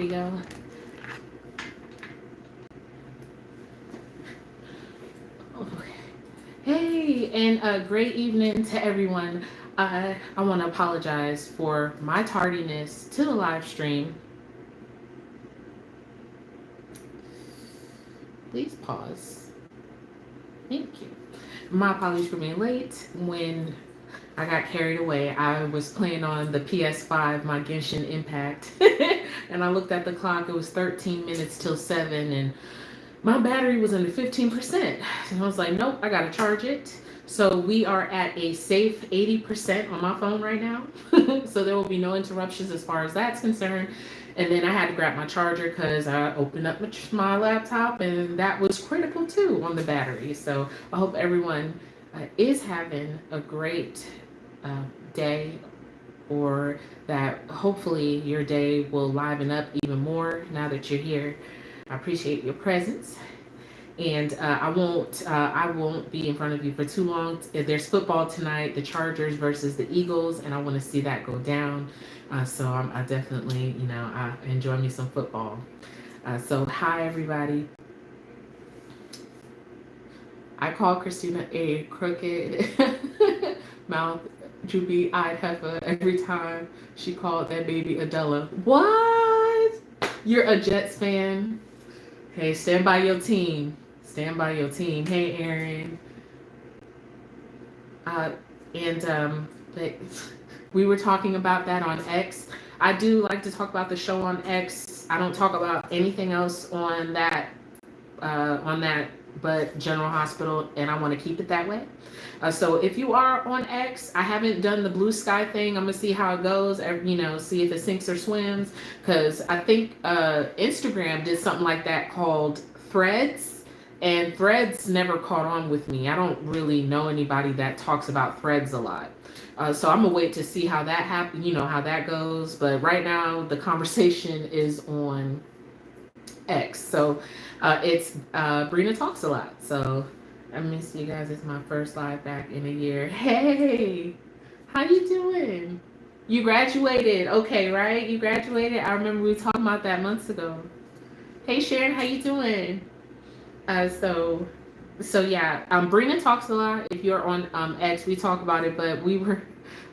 we go. Okay. Hey, and a great evening to everyone. I want to apologize for my tardiness to the live stream. Please pause. Thank you. My apologies for being late. When I got carried away, I was playing on the PS5, my Genshin Impact, and I looked at the clock. It was 13 minutes till 7, and my battery was under 15%. And I was like, nope, I gotta charge it. So we are at a safe 80% on my phone right now. So there will be no interruptions as far as that's concerned. And then I had to grab my charger because I opened up my laptop and that was critical too on the battery. So I hope everyone is having a great day, or that hopefully your day will liven up even more now that you're here. I appreciate your presence, and I won't be in front of you for too long. There's football tonight, the Chargers versus the Eagles, and I want to see that go down. I definitely, I enjoy me some football. So hi everybody. I call Kristina a crooked mouth, droopy-eyed heifer every time she called that baby Adela. What? You're a Jets fan? Hey, stand by your team. Stand by your team. Hey, Aaron. Uh, but we were talking about that on X. I do like to talk about the show on X. I don't talk about anything else on that but General Hospital, and I want to keep it that way. So if you are on X, I haven't done the blue sky thing. I'm gonna see how it goes. See if it sinks or swims. Because I think Instagram did something like that called Threads, and Threads never caught on with me. I don't really know anybody that talks about Threads a lot. So I'm gonna wait to see how that happens. How that goes. But right now the conversation is on X. So it's Brina talks a lot. So I miss you guys. It's my first live back in a year. Hey, how you doing? You graduated, okay, right? You graduated. I remember we were talking about that months ago. Hey Sharon, how you doing? So yeah, Brina talks a lot. If you're on X, we talk about it. But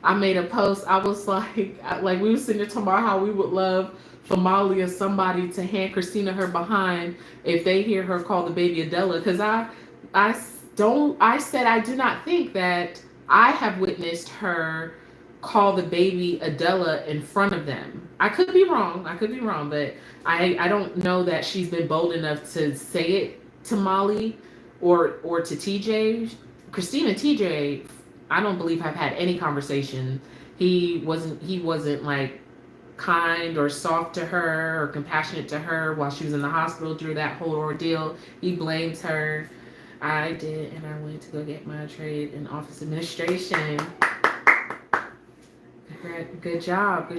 I made a post. I was like we were sitting there talking about how we would love for Molly or somebody to hand Kristina her behind if they hear her call the baby Adela. Because I said I do not think that I have witnessed her call the baby Adela in front of them. I could be wrong, but I don't know that she's been bold enough to say it to Molly or to TJ. Kristina and TJ, I don't believe have had any conversation. He wasn't like kind or soft to her or compassionate to her while she was in the hospital through that whole ordeal. He blames her. I did, and I went to go get my trade in office administration. Good job.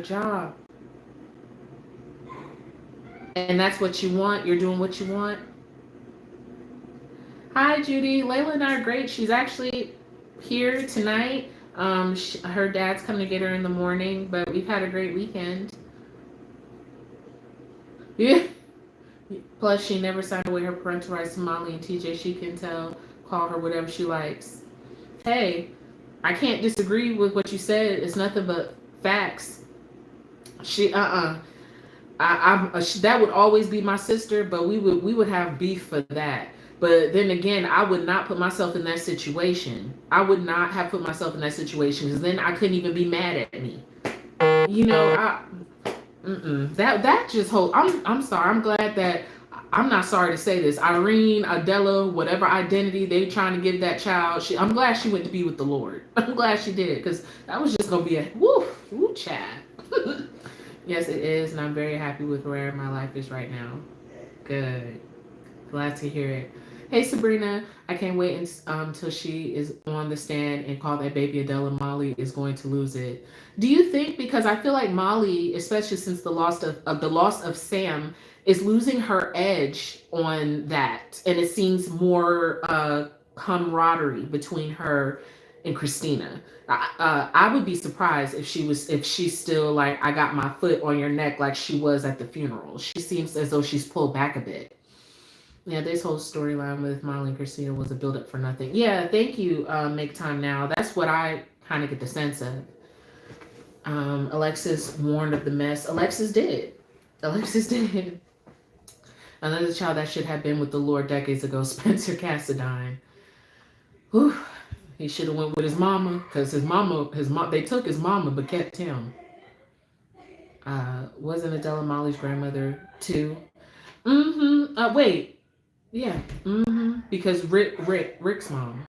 And that's what you want. You're doing what you want. Hi, Judy. Layla and I are great. She's actually here tonight. Her dad's coming to get her in the morning, but we've had a great weekend. Yeah. Plus, she never signed away her parental rights to Molly and TJ. She can call her whatever she likes. Hey, I can't disagree with what you said. It's nothing but facts. That would always be my sister, but we would have beef for that. But then again, I would not put myself in that situation. I would not have put myself in that situation because then I couldn't even be mad at me. That just hold. I'm sorry. I'm glad that I'm not sorry to say this. Irene, Adela, whatever identity they trying to give that child, I'm glad she went to be with the Lord. I'm glad she did because that was just gonna be a woo child. Yes, it is, and I'm very happy with where my life is right now. Good. Glad to hear it. Hey Sabrina, I can't wait until she is on the stand and call that baby Adela. Molly is going to lose it. Do you think, because I feel like Molly, especially since the loss of Sam, is losing her edge on that, and it seems more camaraderie between her and Kristina. I would be surprised if she's still like, I got my foot on your neck like she was at the funeral. She seems as though she's pulled back a bit. Yeah, this whole storyline with Molly and Kristina was a build up for nothing. Yeah, thank you, Make Time Now. That's what I kind of get the sense of. Alexis warned of the mess. Alexis did. Alexis did. Another child that should have been with the Lord decades ago, Spencer Cassadine. Whew. He should have went with his mama, because they took his mama but kept him. Wasn't Adela Molly's grandmother too? Mm-hmm. Wait. Yeah. Mm-hmm. Because Rick's mom.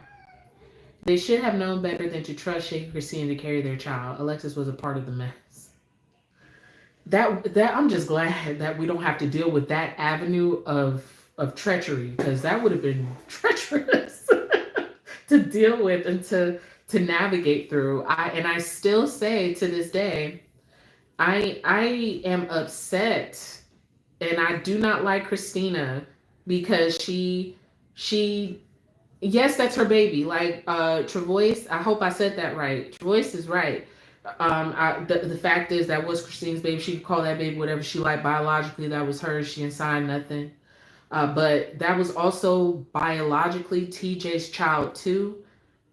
They should have known better than to trust Shay and Christine to carry their child. Alexis was a part of the mess. That I'm just glad that we don't have to deal with that avenue of treachery, because that would have been treacherous to deal with and to navigate through. I still say to this day, I am upset, and I do not like Kristina because she yes, that's her baby. Like Travois, I hope I said that right. Travois is right. The fact is that was Christina's baby. She could call that baby whatever she liked. Biologically, that was hers. She didn't sign nothing. But that was also biologically TJ's child too,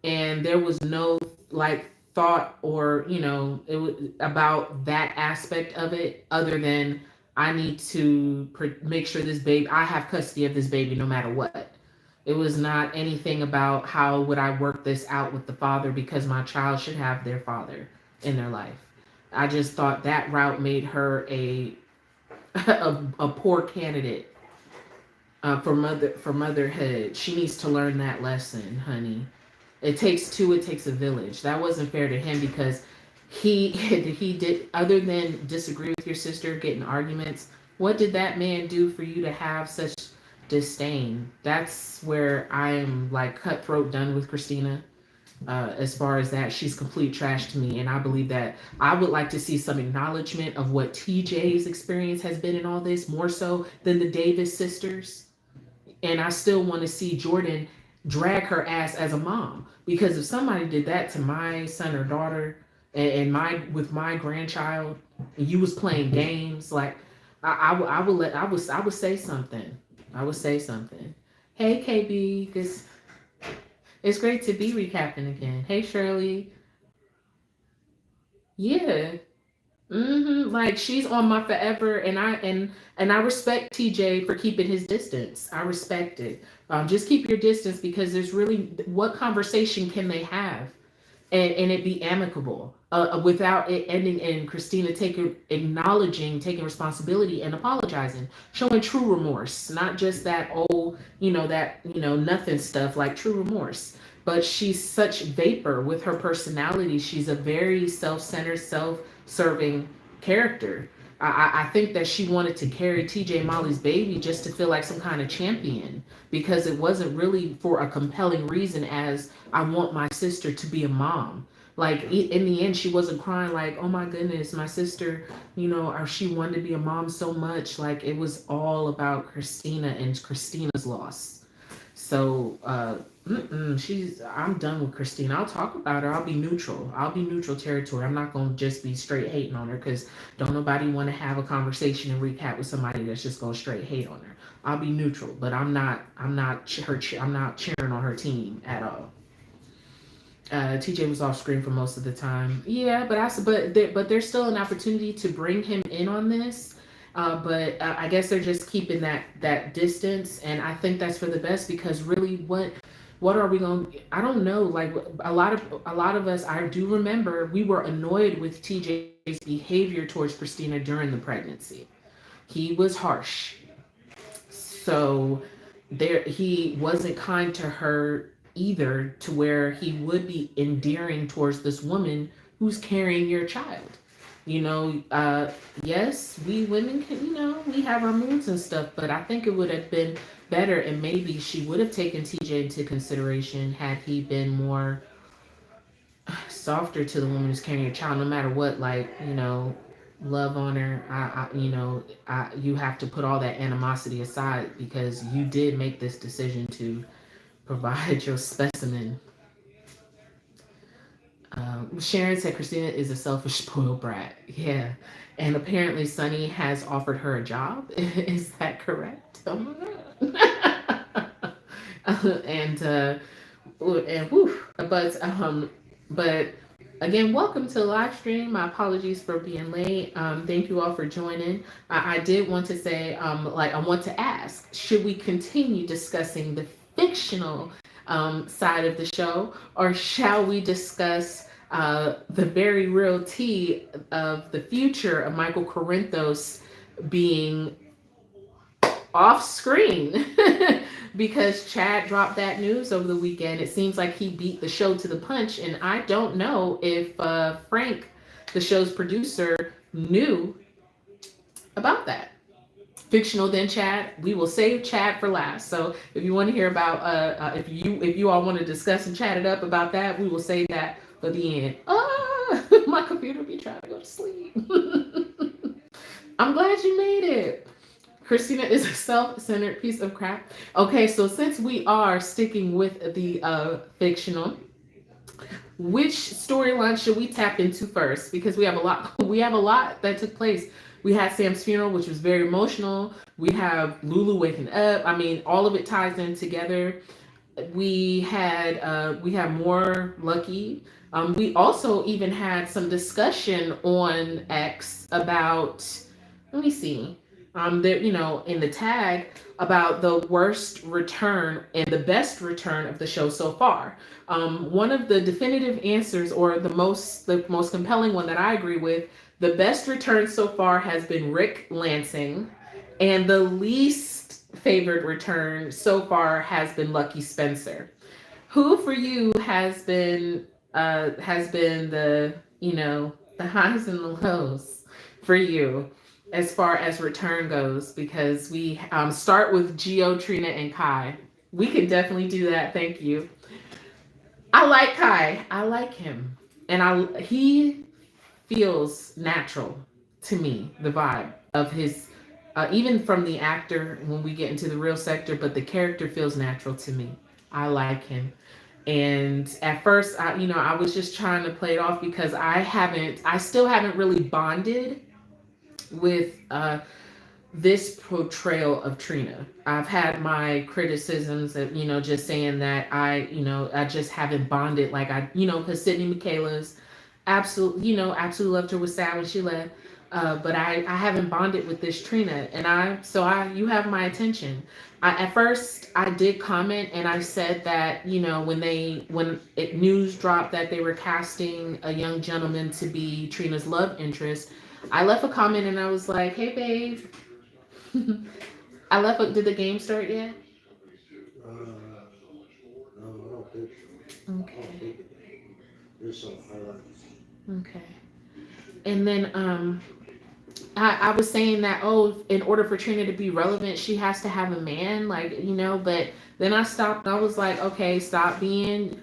and there was no like thought or it was about that aspect of it other than I need to make sure this baby, I have custody of this baby no matter what. It was not anything about how would I work this out with the father, because my child should have their father in their life. I just thought that route made her a poor candidate for motherhood. She needs to learn that lesson, honey. It takes two. It takes a village. That wasn't fair to him because he did, other than disagree with your sister, get in arguments. What did that man do for you to have such disdain? That's where I am like cutthroat done with Kristina. As far as that, she's complete trash to me, and I believe that I would like to see some acknowledgement of what TJ's experience has been in all this, more so than the Davis sisters. And I still want to see Jordan drag her ass as a mom, because if somebody did that to my son or daughter and my with my grandchild, and you was playing games, like I would say something. I would say something. Hey KB, because it's great to be recapping again. Hey Shirley. Yeah. Like she's on my forever, and I respect TJ for keeping his distance. I respect it. Just keep your distance, because there's really, what conversation can they have and it be amicable without it ending in Kristina taking responsibility and apologizing, showing true remorse, not just that nothing stuff, like true remorse. But she's such vapor with her personality. She's a very self-centered, self-serving character. I think that she wanted to carry TJ Molly's baby just to feel like some kind of champion, because it wasn't really for a compelling reason as I want my sister to be a mom. Like in the end, she wasn't crying like, oh my goodness, my sister, or she wanted to be a mom so much. Like it was all about Kristina and Kristina's loss. So I'm done with Kristina. I'll talk about her. I'll be neutral. I'll be neutral territory. I'm not gonna just be straight hating on her, because don't nobody want to have a conversation and recap with somebody that's just gonna straight hate on her. I'll be neutral, but I'm not cheering on her team at all. TJ was off screen for most of the time. Yeah, but there's still an opportunity to bring him in on this. But I guess they're just keeping that distance, and I think that's for the best, because really, what are we going? I don't know. Like a lot of us, I do remember we were annoyed with TJ's behavior towards Kristina during the pregnancy. He was harsh, so he wasn't kind to her either, to where he would be endearing towards this woman who's carrying your child. Yes, we women can, we have our moods and stuff, but I think it would have been better, and maybe she would have taken TJ into consideration had he been more softer to the woman who's carrying a child, no matter what, like, love on her. You have to put all that animosity aside, because you did make this decision to provide your specimen. Sharon said Kristina is a selfish, spoiled brat. Yeah. And apparently Sunny has offered her a job. Is that correct? Oh my God. And whew, but again, welcome to the live stream. My apologies for being late. Thank you all for joining. I did want to say, I want to ask, should we continue discussing the fictional side of the show, or shall we discuss the very real tea of the future of Michael Corinthos being off screen? Because Chad dropped that news over the weekend. It seems like he beat the show to the punch, and I don't know if Frank, the show's producer, knew about that. Fictional, then Chad. We will save Chad for last. So if you want to hear about, if you all want to discuss and chat it up about that, we will save that for the end. My computer be trying to go to sleep. I'm glad you made it. Kristina is a self-centered piece of crap. Okay, so since we are sticking with the fictional, which storyline should we tap into first? Because we have a lot. We have a lot that took place. We had Sam's funeral, which was very emotional. We have Lulu waking up. I mean, all of it ties in together. We had more Lucky. We also even had some discussion on X about. Let me see. There, in the tag about the worst return and the best return of the show so far. One of the definitive answers, or the most compelling one that I agree with, the best return so far has been Rick Lansing, and the least favored return so far has been Lucky Spencer. Who for you has been the the highs and the lows for you as far as return goes? Because we start with Gio, Trina, and Kai. We can definitely do that. Thank you. I like Kai. I like him, and he feels natural to me. The vibe of his, even from the actor when we get into the real sector, but the character feels natural to me. I like him. And at first, I was just trying to play it off because I still haven't really bonded with this portrayal of Trina. I've had my criticisms of, just saying that I just haven't bonded like because Sydney Michaela's absolutely loved her, was sad when she left. But I haven't bonded with this Trina, and you have my attention. At first I did comment and I said that, when news dropped that they were casting a young gentleman to be Trina's love interest, I left a comment and I was like, hey babe, did the game start yet? No, I don't think so. Okay. There's some highlights. Okay. And then I was saying that, in order for Trina to be relevant, she has to have a man, but then I stopped. I was like, okay, stop being,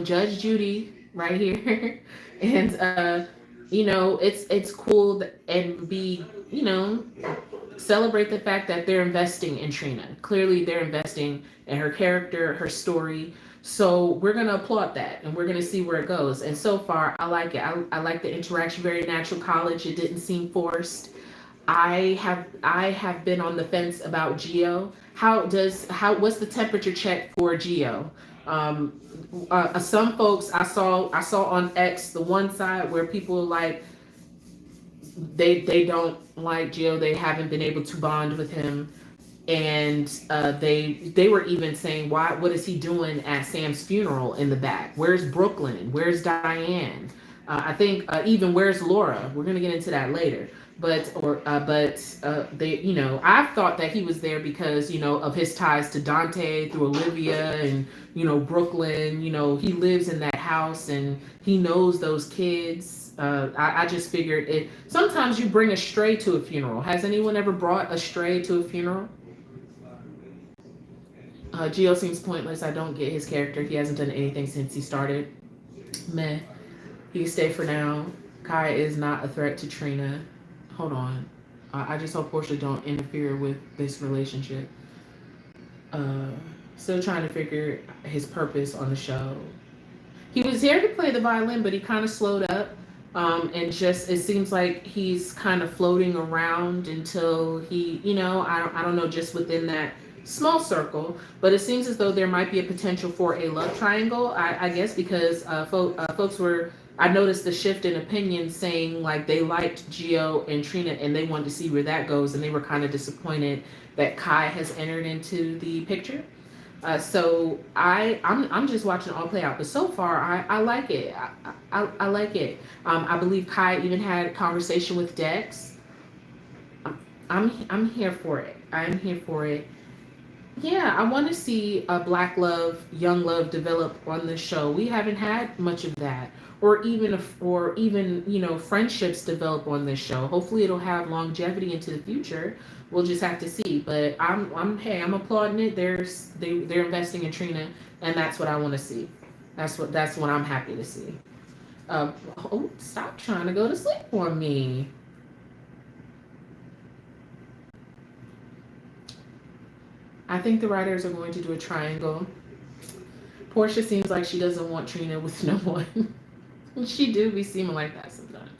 Judge Judy right here. And it's cool and be, celebrate the fact that they're investing in Trina. Clearly they're investing in her character, her story. So we're going to applaud that, and we're going to see where it goes. And so far, I like it. I like the interaction, very natural college. It didn't seem forced. I have been on the fence about Gio. What's the temperature check for Gio? Some folks I saw on X, the one side where people like they don't like Gio. They haven't been able to bond with him, and they were even saying, what is he doing at Sam's funeral in the back? Where's Brooklyn? Where's Diane? I think even where's Laura? We're gonna get into that later. But they, I've thought that he was there because of his ties to Dante through Olivia and Brooklyn. He lives in that house and he knows those kids. I just figured it. Sometimes you bring a stray to a funeral. Has anyone ever brought a stray to a funeral? Gio seems pointless. I don't get his character. He hasn't done anything since he started. Meh. He can stay for now. Kai is not a threat to Trina. Hold on. I just hope Portia don't interfere with this relationship. Still trying to figure his purpose on the show. He was here to play the violin, but he kind of slowed up. And just it seems like he's kind of floating around until he, I don't know, just within that small circle. But it seems as though there might be a potential for a love triangle. I guess because folks were. I noticed the shift in opinion saying like they liked Gio and Trina and they wanted to see where that goes, and they were kind of disappointed that Kai has entered into the picture. So I'm just watching it all play out, but so far I like it. I like it. I believe Kai even had a conversation with Dex. I'm here for it. I'm here for it. Yeah, I want to see a black love, young love develop on this show. We haven't had much of that, or even friendships develop on this show. Hopefully, it'll have longevity into the future. We'll just have to see. But I'm applauding it. They're investing in Trina, and that's what I want to see. That's what I'm happy to see. Oh, stop trying to go to sleep on me. I think the writers are going to do a triangle. Portia seems like she doesn't want Trina with no one. She do be seeming like that sometimes.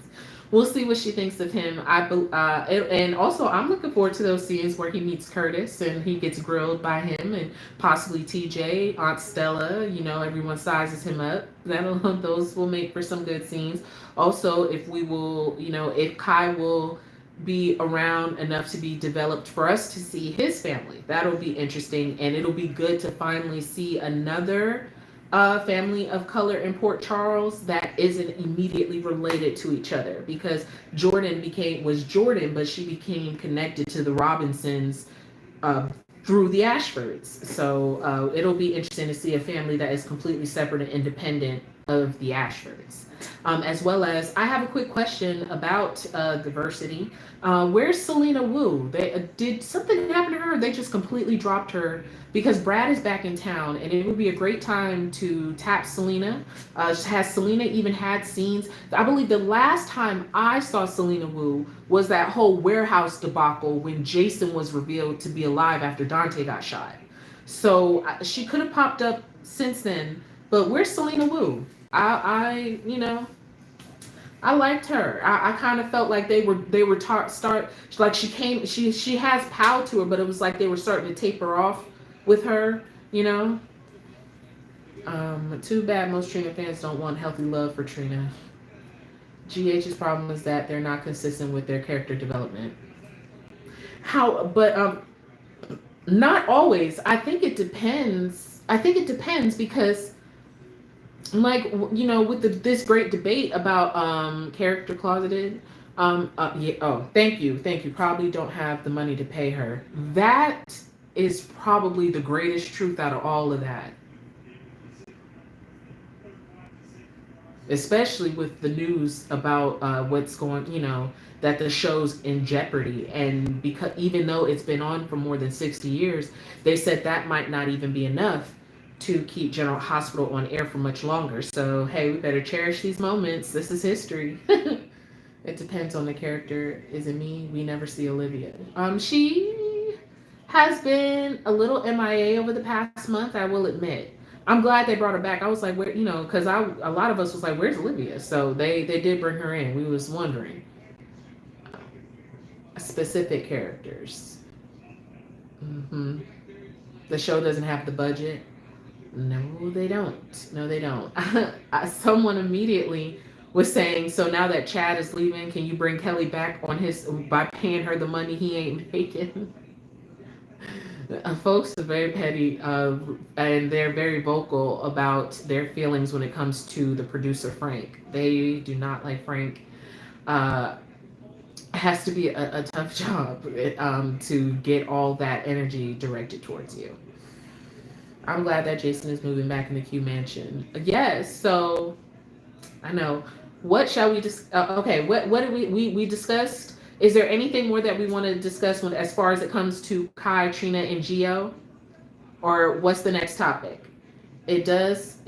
We'll see what she thinks of him. And also I'm looking forward to those scenes where he meets Curtis and he gets grilled by him and possibly TJ, Aunt Stella. Everyone sizes him up. Those will make for some good scenes. Also, if Kai will be around enough to be developed for us to see his family. That'll be interesting, and it'll be good to finally see another family of color in Port Charles that isn't immediately related to each other, because Jordan was Jordan, but she became connected to the Robinsons through the Ashfords. So it'll be interesting to see a family that is completely separate and independent of the Ashfords. As well as, I have a quick question about diversity. Where's Selena Wu? Did something happen to her? Or they just completely dropped her because Brad is back in town, and it would be a great time to tap Selena. Has Selena even had scenes? I believe the last time I saw Selena Wu was that whole warehouse debacle when Jason was revealed to be alive after Dante got shot. So she could have popped up since then. But where's Selena Wu? I liked her. I kind of felt like they were start like she has power to her, but it was like they were starting to taper off with her. Too bad most Trina fans don't want healthy love for Trina. GH's problem is that they're not consistent with their character development. But not always. I think it depends. Because with this great debate about character closeted. Yeah, thank you. Probably don't have the money to pay her. That is probably the greatest truth out of all of that. Especially with the news about what's going, that the show's in jeopardy. And because even though it's been on for more than 60 years, they said that might not even be enough to keep General Hospital on air for much longer. So, hey, we better cherish these moments. This is history. It depends on the character. Is it me? We never see Olivia. She has been a little MIA over the past month, I will admit. I'm glad they brought her back. I was like, where, because a lot of us was like, where's Olivia? So they did bring her in. We was wondering. Specific characters. Mm-hmm. The show doesn't have the budget. No, they don't. Someone immediately was saying, so now that Chad is leaving, can you bring Kelly back by paying her the money he ain't making? Folks are very petty, and they're very vocal about their feelings when it comes to the producer, Frank. They do not like Frank. It has to be a tough job to get all that energy directed towards you. I'm glad that Jason is moving back in the Q mansion. Yes, so I know. What shall we just? Okay, what did we discussed? Is there anything more that we want to discuss as far as it comes to Kai, Trina, and Gio, or what's the next topic? It does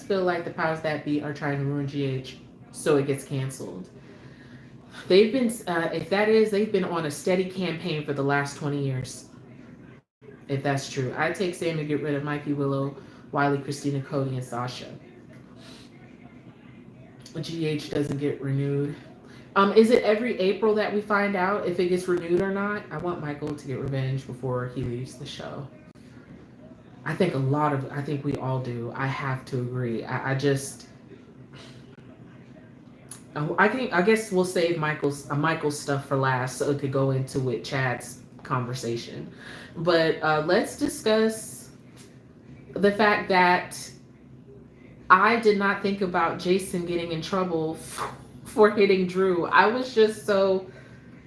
feel like the powers that be are trying to ruin GH, so it gets canceled. They've been, they've been on a steady campaign for the last 20 years. If that's true, I'd take Sam to get rid of Mikey, Willow, Wiley, Kristina, Cody, and Sasha. GH doesn't get renewed. Is it every April that we find out if it gets renewed or not? I want Michael to get revenge before he leaves the show. I think we all do. I have to agree. I just, I guess we'll save Michael's stuff for last so it could go into with Chad's conversation. But let's discuss the fact that I did not think about Jason getting in trouble for hitting Drew. I was just so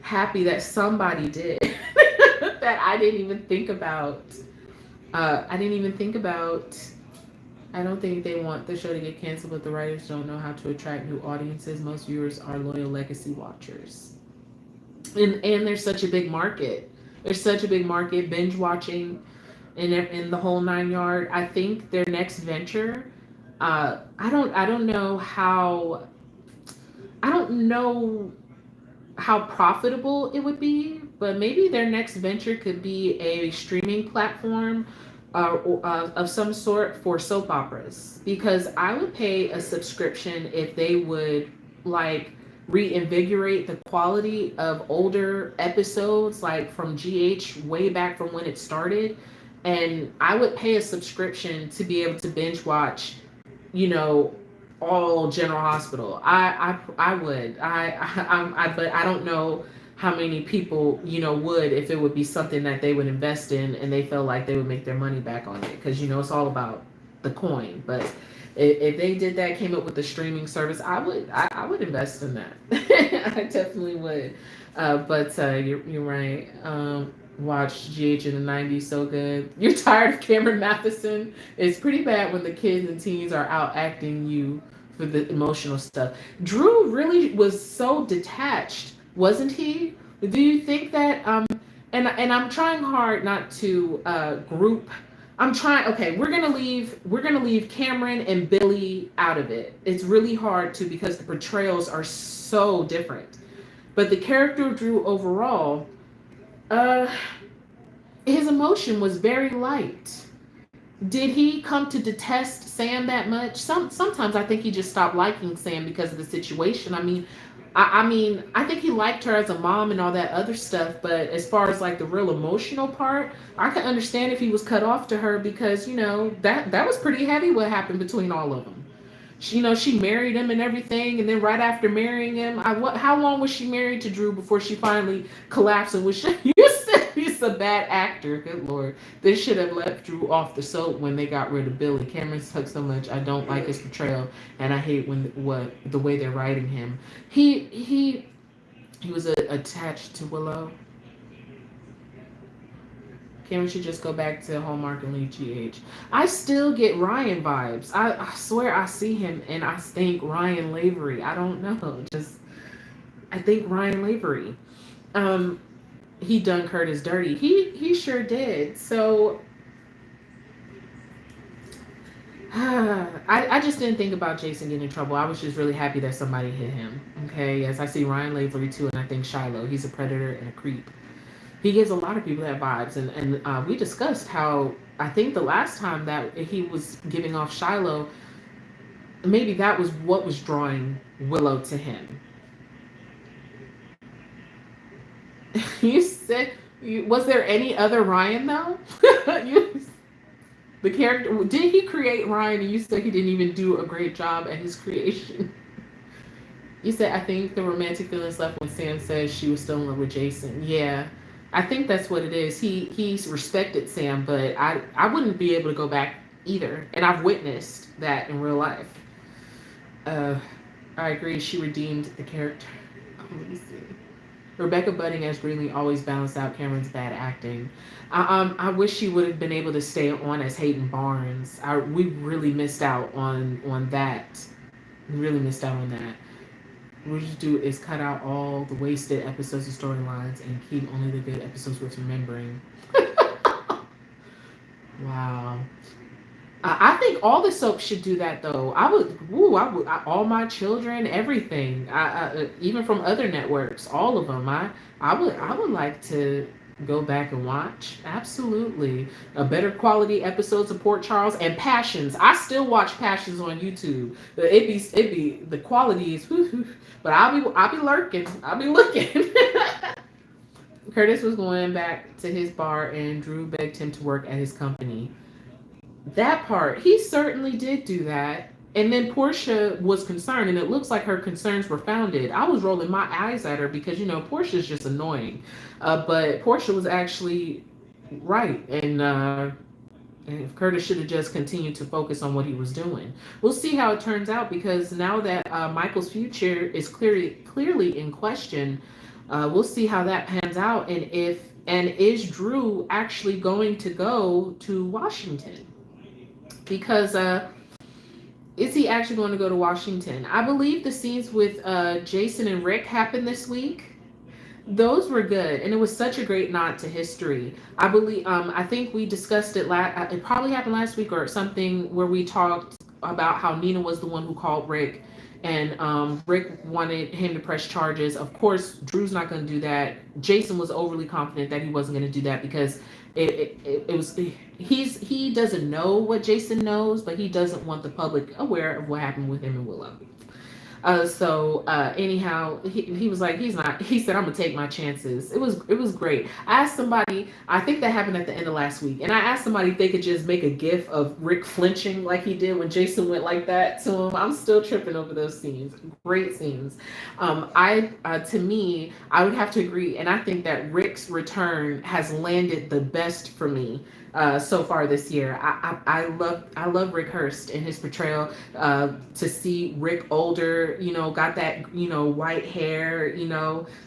happy that somebody did that I didn't even think about. I didn't even think about. I don't think they want the show to get canceled, but the writers don't know how to attract new audiences. Most viewers are loyal legacy watchers, and there's such a big market. There's such a big market binge watching, in the whole nine yard. I think their next venture. I don't know how. I don't know how profitable it would be, but maybe their next venture could be a streaming platform of some sort for soap operas. Because I would pay a subscription if they would like reinvigorate the quality of older episodes, like from GH way back from when it started. And I would pay a subscription to be able to binge watch, you know, all General Hospital. I would. But I don't know how many people, you know, would, if it would be something that they would invest in and they felt like they would make their money back on it, because you know it's all about the coin. But if they did that, came up with a streaming service, I would invest in that. I definitely would. But you're right. Watched GH in the 90s, so good. You're tired of Cameron Matheson. It's pretty bad when the kids and teens are out acting you for the emotional stuff. Drew really was so detached, wasn't he? Do you think that and I'm trying hard not to group. I'm trying. Okay, we're gonna leave Cameron and Billy out of it. It's really hard to, because the portrayals are so different. But the character of Drew overall, his emotion was very light. Did he come to detest Sam that much? Sometimes I think he just stopped liking Sam because of the situation. I think he liked her as a mom and all that other stuff, but as far as like the real emotional part, I can understand if he was cut off to her, because you know that was pretty heavy what happened between all of them. She married him and everything, and then right after marrying him, how long was she married to Drew before she finally collapsed and was you said he's a bad actor. Good Lord. They should have left Drew off the soap when they got rid of Billy. Cameron sucks so much. I don't like his portrayal, and I hate the way they're writing him. He was attached to Willow. Cameron should just go back to Hallmark and leave GH. I still get Ryan vibes. I swear I see him and I think Ryan Lavery. I don't know. I think Ryan Lavery. He done Curtis dirty. He sure did. So I just didn't think about Jason getting in trouble. I was just really happy that somebody hit him. Okay, yes, I see Ryan Lavery too, and I think Shiloh. He's a predator and a creep. He gives a lot of people that vibes, and we discussed how I think the last time that he was giving off Shiloh, maybe that was what was drawing Willow to him. You said, was there any other Ryan though? The character, did he create Ryan and you said he didn't even do a great job at his creation? You said, I think the romantic feelings left when Sam says she was still in love with Jason. Yeah, I think that's what it is. He's respected Sam, but I wouldn't be able to go back either. And I've witnessed that in real life. I agree. She redeemed the character. Let me see. Rebecca Budding as Greenlee always balanced out Cameron's bad acting. I wish she would have been able to stay on as Hayden Barnes. We really missed out on that. We really missed out on that. What we should do is cut out all the wasted episodes of storylines and keep only the good episodes worth remembering. Wow. I think all the soaps should do that, though. I would, All My Children, everything. Even from other networks, all of them. I would like to Go back and watch. Absolutely. A better quality episodes of Port Charles and Passions. I still watch Passions on YouTube. It be the quality is but I'll be lurking. I'll be looking. Curtis was going back to his bar and Drew begged him to work at his company. That part, he certainly did do that. And then Portia was concerned, and it looks like her concerns were founded. I was rolling my eyes at her because, Portia's just annoying. But Portia was actually right. And Curtis should have just continued to focus on what he was doing. We'll see how it turns out because now that Michael's future is clearly in question, we'll see how that pans out. And is Drew actually going to go to Washington? Because is he actually going to go to Washington? I believe the scenes with Jason and Rick happened this week. Those were good, and it was such a great nod to history. I believe, I think we discussed it. It probably happened last week or something where we talked about how Nina was the one who called Rick, and Rick wanted him to press charges. Of course, Drew's not going to do that. Jason was overly confident that he wasn't going to do that because he doesn't know what Jason knows, but he doesn't want the public aware of what happened with him and Willow. Anyhow, he was like, he said, I'm gonna take my chances. It was great. I asked somebody, I think that happened at the end of last week, and I asked somebody if they could just make a gif of Rick flinching like he did when Jason went like that to him. I'm still tripping over those scenes. Great scenes. To me, I would have to agree, and I think that Rick's return has landed the best for me. So far this year, I love Rick Hurst and his portrayal. To see Rick older, got that white hair,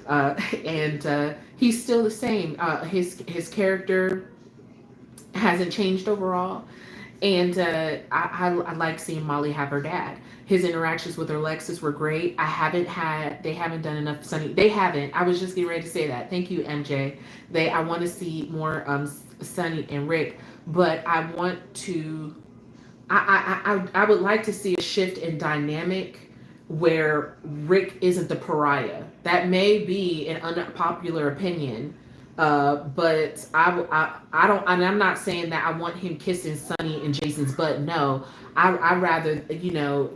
and he's still the same. His character hasn't changed overall, and I like seeing Molly have her dad. His interactions with Alexis were great. They haven't done enough Sunny. They haven't. I was just getting ready to say that. Thank you, MJ. I want to see more Sunny and Rick, but I want to. I would like to see a shift in dynamic where Rick isn't the pariah. That may be an unpopular opinion, but I don't. And I'm not saying that I want him kissing Sunny and Jason's butt. No, I rather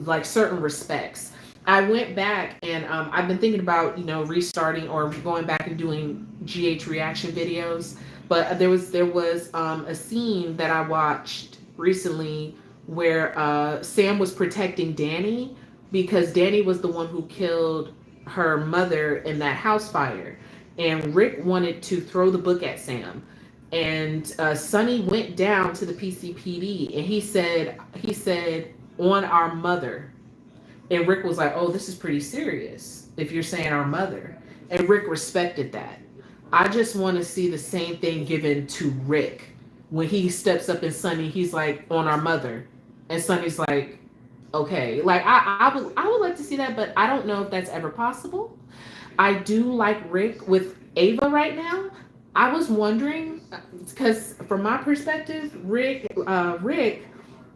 like certain respects. I went back and I've been thinking about restarting or going back and doing GH reaction videos. But there was a scene that I watched recently where Sam was protecting Danny because Danny was the one who killed her mother in that house fire, and Rick wanted to throw the book at Sam, and Sonny went down to the PCPD and he said on our mother, and Rick was like, oh, this is pretty serious if you're saying our mother, and Rick respected that. I just want to see the same thing given to Rick. When he steps up and Sonny, he's like, on our mother. And Sonny's like, okay. Like, I would like to see that, but I don't know if that's ever possible. I do like Rick with Ava right now. I was wondering, because from my perspective, Rick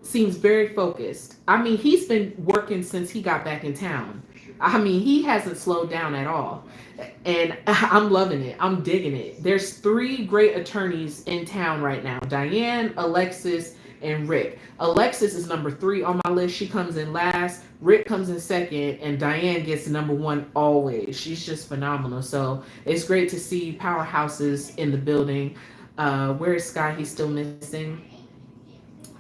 seems very focused. I mean, he's been working since he got back in town. I mean, he hasn't slowed down at all. And I'm loving it. I'm digging it. There's 3 great attorneys in town right now. Diane, Alexis, and Rick. Alexis is number 3 on my list. She comes in last. Rick comes in second. And Diane gets number 1 always. She's just phenomenal. So it's great to see powerhouses in the building. Where is Sky? He's still missing.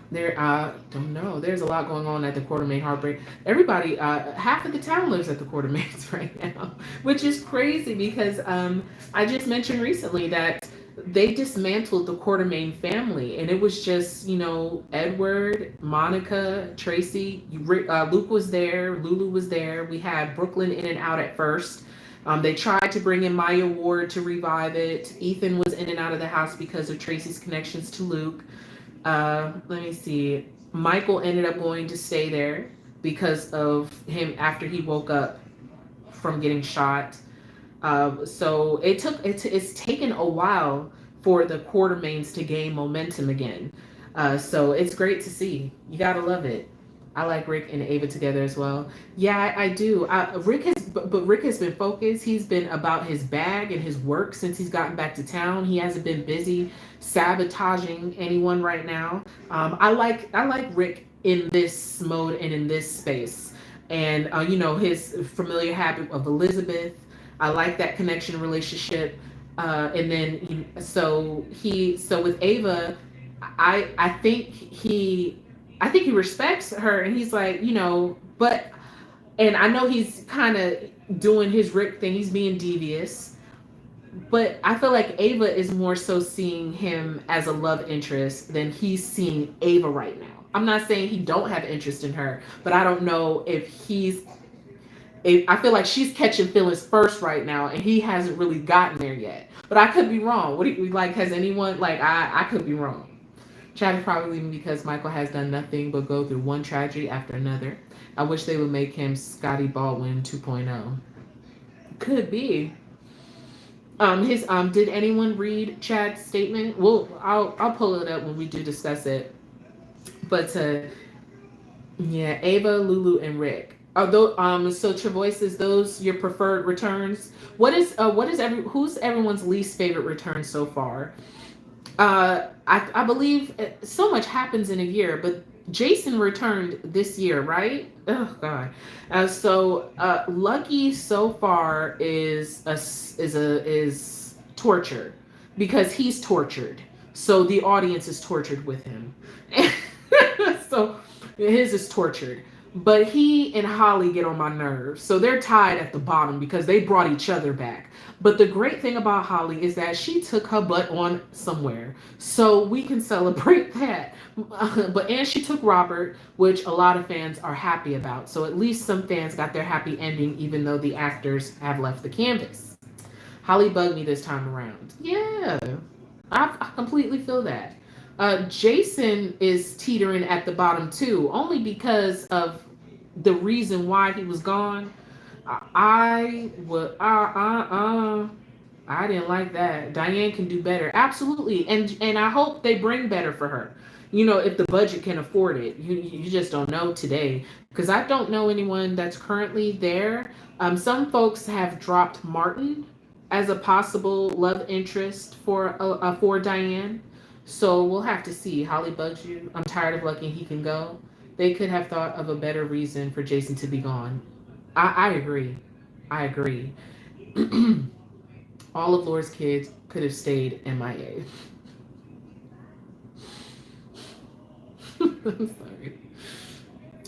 Don't know. There's a lot going on at the Quartermain Heartbreak. Everybody, half of the town lives at the Quartermains right now, which is crazy because I just mentioned recently that they dismantled the Quartermain family, and it was just Edward, Monica, Tracy, Luke was there, Lulu was there. We had Brooklyn in and out at first. They tried to bring in Maya Ward to revive it. Ethan was in and out of the house because of Tracy's connections to Luke. Let me see. Michael ended up going to stay there because of him after he woke up from getting shot. So it's taken a while for the Quartermains to gain momentum again. So it's great to see. You gotta love it. I like Rick and Ava together as well. Yeah, I do. Rick has but Rick has been focused. He's been about his bag and his work since he's gotten back to town. He hasn't been busy sabotaging anyone right now. I like Rick in this mode and in this space, and his familiar habit of Elizabeth. I like that connection relationship, and then so with Ava, I think he respects her, and he's like, but and I know he's kind of doing his Rick thing. He's being devious, but I feel like Ava is more so seeing him as a love interest than he's seeing Ava right now. I'm not saying he don't have interest in her, but I don't know if I feel like she's catching feelings first right now, and he hasn't really gotten there yet. But I could be wrong. What do you like? Has anyone like I could be wrong. Chad is probably leaving because Michael has done nothing but go through one tragedy after another. I wish they would make him Scotty Baldwin 2.0. Could be. His Did anyone read Chad's statement? Well, I'll pull it up when we do discuss it. But yeah, Ava, Lulu, and Rick. Although so Travois, is those your preferred returns? Who's everyone's least favorite return so far? I believe so much happens in a year, but Jason returned this year, right? Oh God. So Lucky so far is tortured because he's tortured. So the audience is tortured with him. So his is tortured. But he and Holly get on my nerves. So they're tied at the bottom because they brought each other back. But the great thing about Holly is that she took her butt on somewhere. So we can celebrate that. And she took Robert, which a lot of fans are happy about. So at least some fans got their happy ending, even though the actors have left the canvas. Holly bugged me this time around. Yeah, I completely feel that. Jason is teetering at the bottom too, only because of the reason why he was gone. I would I didn't like that. Diane can do better, absolutely, and I hope they bring better for her. If the budget can afford it, you just don't know today because I don't know anyone that's currently there. Some folks have dropped Martin as a possible love interest for Diane. So we'll have to see. Holly bugs you. I'm tired of Lucky. He can go. They could have thought of a better reason for Jason to be gone. I agree. I agree. All of Laura's kids could have stayed MIA. I'm sorry.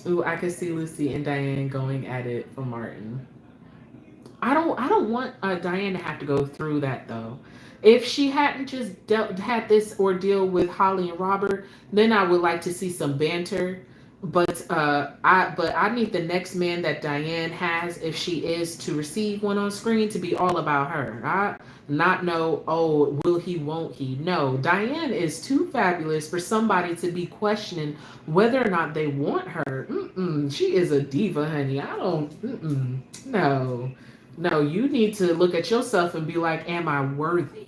Ooh, I could see Lucy and Diane going at it for Martin. I don't want Diane to have to go through that though. If she hadn't just had this ordeal with Holly and Robert, then I would like to see some banter. But I need the next man that Diane has, if she is to receive one on screen, to be all about her. Not know, oh, will he, won't he? No, Diane is too fabulous for somebody to be questioning whether or not they want her. She is a diva, honey. I don't. No. No, you need to look at yourself and be like, am I worthy?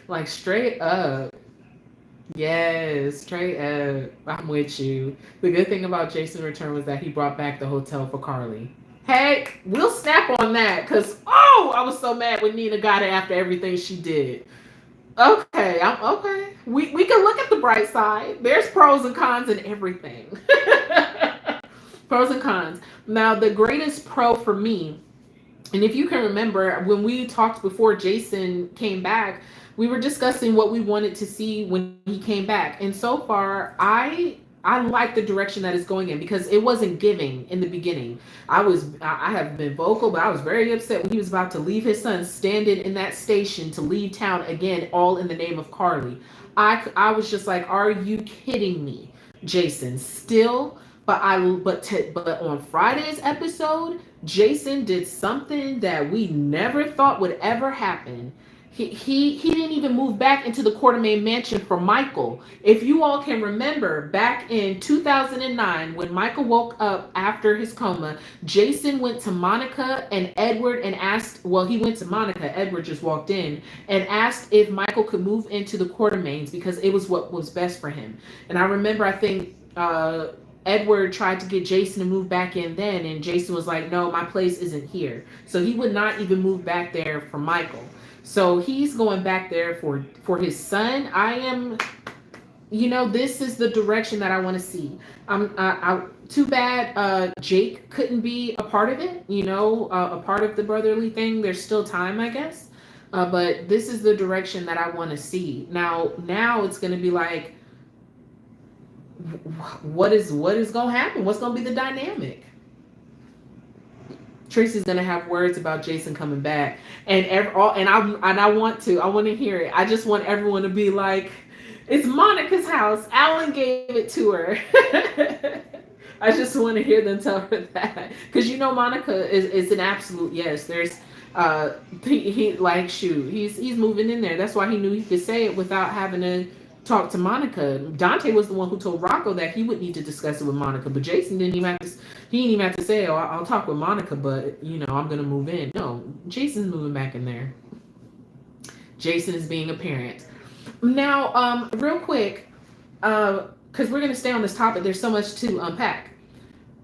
Like straight up. Yes, straight up. I'm with you. The good thing about Jason's return was that he brought back the hotel for Carly. Hey, we'll snap on that because, I was so mad when Nina got it after everything she did. Okay, I'm okay. We can look at the bright side. There's pros and cons in everything. Pros and cons. Now, the greatest pro for me, and if you can remember, when we talked before Jason came back, we were discussing what we wanted to see when he came back. And so far, I like the direction that it's going in because it wasn't giving in the beginning. I have been vocal, but I was very upset when he was about to leave his son standing in that station to leave town again, all in the name of Carly. I was just like, are you kidding me, Jason? Still, but on Friday's episode, Jason did something that we never thought would ever happen. He didn't even move back into the Quartermaine mansion for Michael. If you all can remember, back in 2009, when Michael woke up after his coma, Jason went to Monica and Edward and asked, well, he went to Monica, Edward just walked in, and asked if Michael could move into the Quartermaines because it was what was best for him. And I remember, I think, Edward tried to get Jason to move back in then, and Jason was like, no, my place isn't here. So he would not even move back there for Michael. So he's going back there for his son. I am, this is the direction that I want to see. Too bad Jake couldn't be a part of it, a part of the brotherly thing. There's still time, I guess. But this is the direction that I want to see. Now it's going to be like, what is going to happen? What's going to be the dynamic? Tracy's gonna have words about Jason coming back, and I want to hear it. I just want everyone to be like, it's Monica's house. Alan gave it to her. I just want to hear them tell her that, because Monica is an absolute yes. There's he's moving in there. That's why he knew he could say it without having to talk to Monica. Dante was the one who told Rocco that he would need to discuss it with Monica, but Jason didn't even have to say, oh, I'll talk with Monica, but I'm gonna move in. No, Jason's moving back in there. Jason is being a parent. Now, real quick, because we're gonna stay on this topic, there's so much to unpack.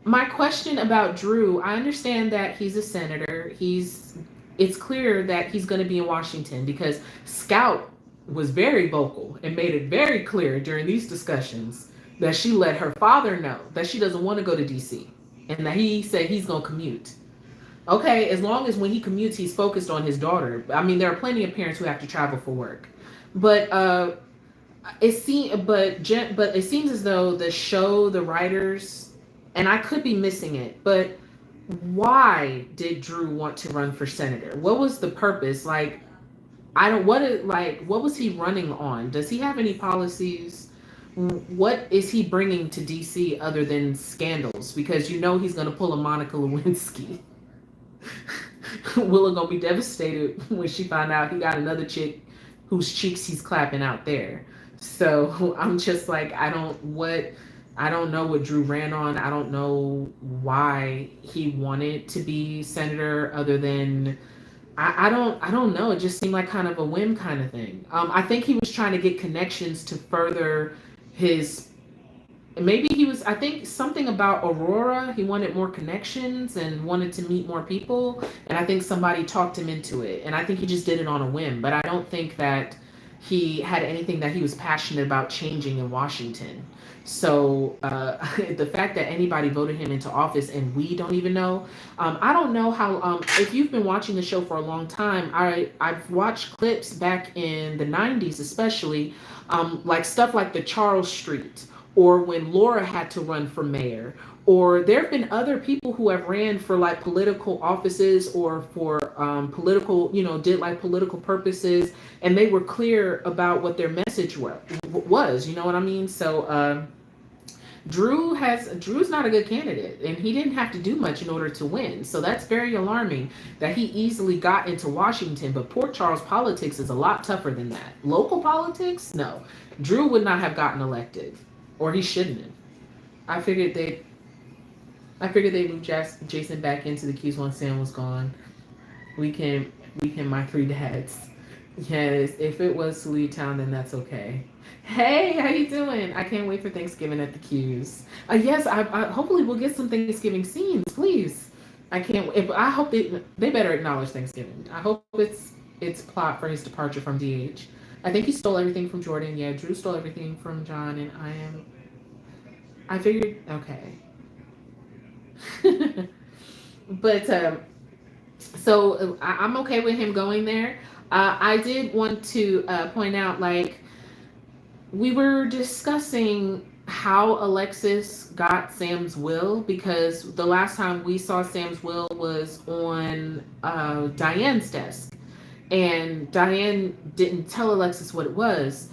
My question about Drew, I understand that he's a senator. It's clear that he's gonna be in Washington because Scout was very vocal and made it very clear during these discussions that she let her father know that she doesn't want to go to DC, and that he said he's going to commute. Okay, as long as when he commutes, he's focused on his daughter. I mean, there are plenty of parents who have to travel for work, but it seems as though the show, the writers, and I could be missing it, but why did Drew want to run for senator? What was the purpose? Like, what was he running on? Does he have any policies? What is he bringing to DC other than scandals? Because he's going to pull a Monica Lewinsky. Willa going to be devastated when she find out he got another chick whose cheeks he's clapping out there. So I'm just like, I don't know what Drew ran on. I don't know why he wanted to be senator other than I don't know. It just seemed like kind of a whim kind of thing. I think he was trying to get connections to further I think something about Aurora. He wanted more connections and wanted to meet more people. And I think somebody talked him into it. And I think he just did it on a whim. But I don't think that he had anything that he was passionate about changing in Washington. So the fact that anybody voted him into office and we don't even know, I don't know how, if you've been watching the show for a long time, I've watched clips back in the 90s, especially like stuff like the Charles Street, or when Laura had to run for mayor, or there have been other people who have ran for like political offices or for political, did like political purposes, and they were clear about what their message was, you know what I mean? So Drew's not a good candidate, and he didn't have to do much in order to win. So that's very alarming that he easily got into Washington, but Port Charles politics is a lot tougher than that. Local politics, no. Drew would not have gotten elected, or he shouldn't have. I figured they'd move Jason back into the Keys once Sam was gone. We can my three dads. Yes, if it was Town, then that's okay. Hey, how you doing? I can't wait for Thanksgiving at the Q's. Yes, I hopefully we'll get some Thanksgiving scenes, please. I can't. I hope they better acknowledge Thanksgiving. I hope it's plot for his departure from DH. I think he stole everything from Jordan. Yeah, Drew stole everything from John, and I figured okay. But so I'm okay with him going there. I did want to point out, like, we were discussing how Alexis got Sam's will, because the last time we saw Sam's will was on Diane's desk, and Diane didn't tell Alexis what it was.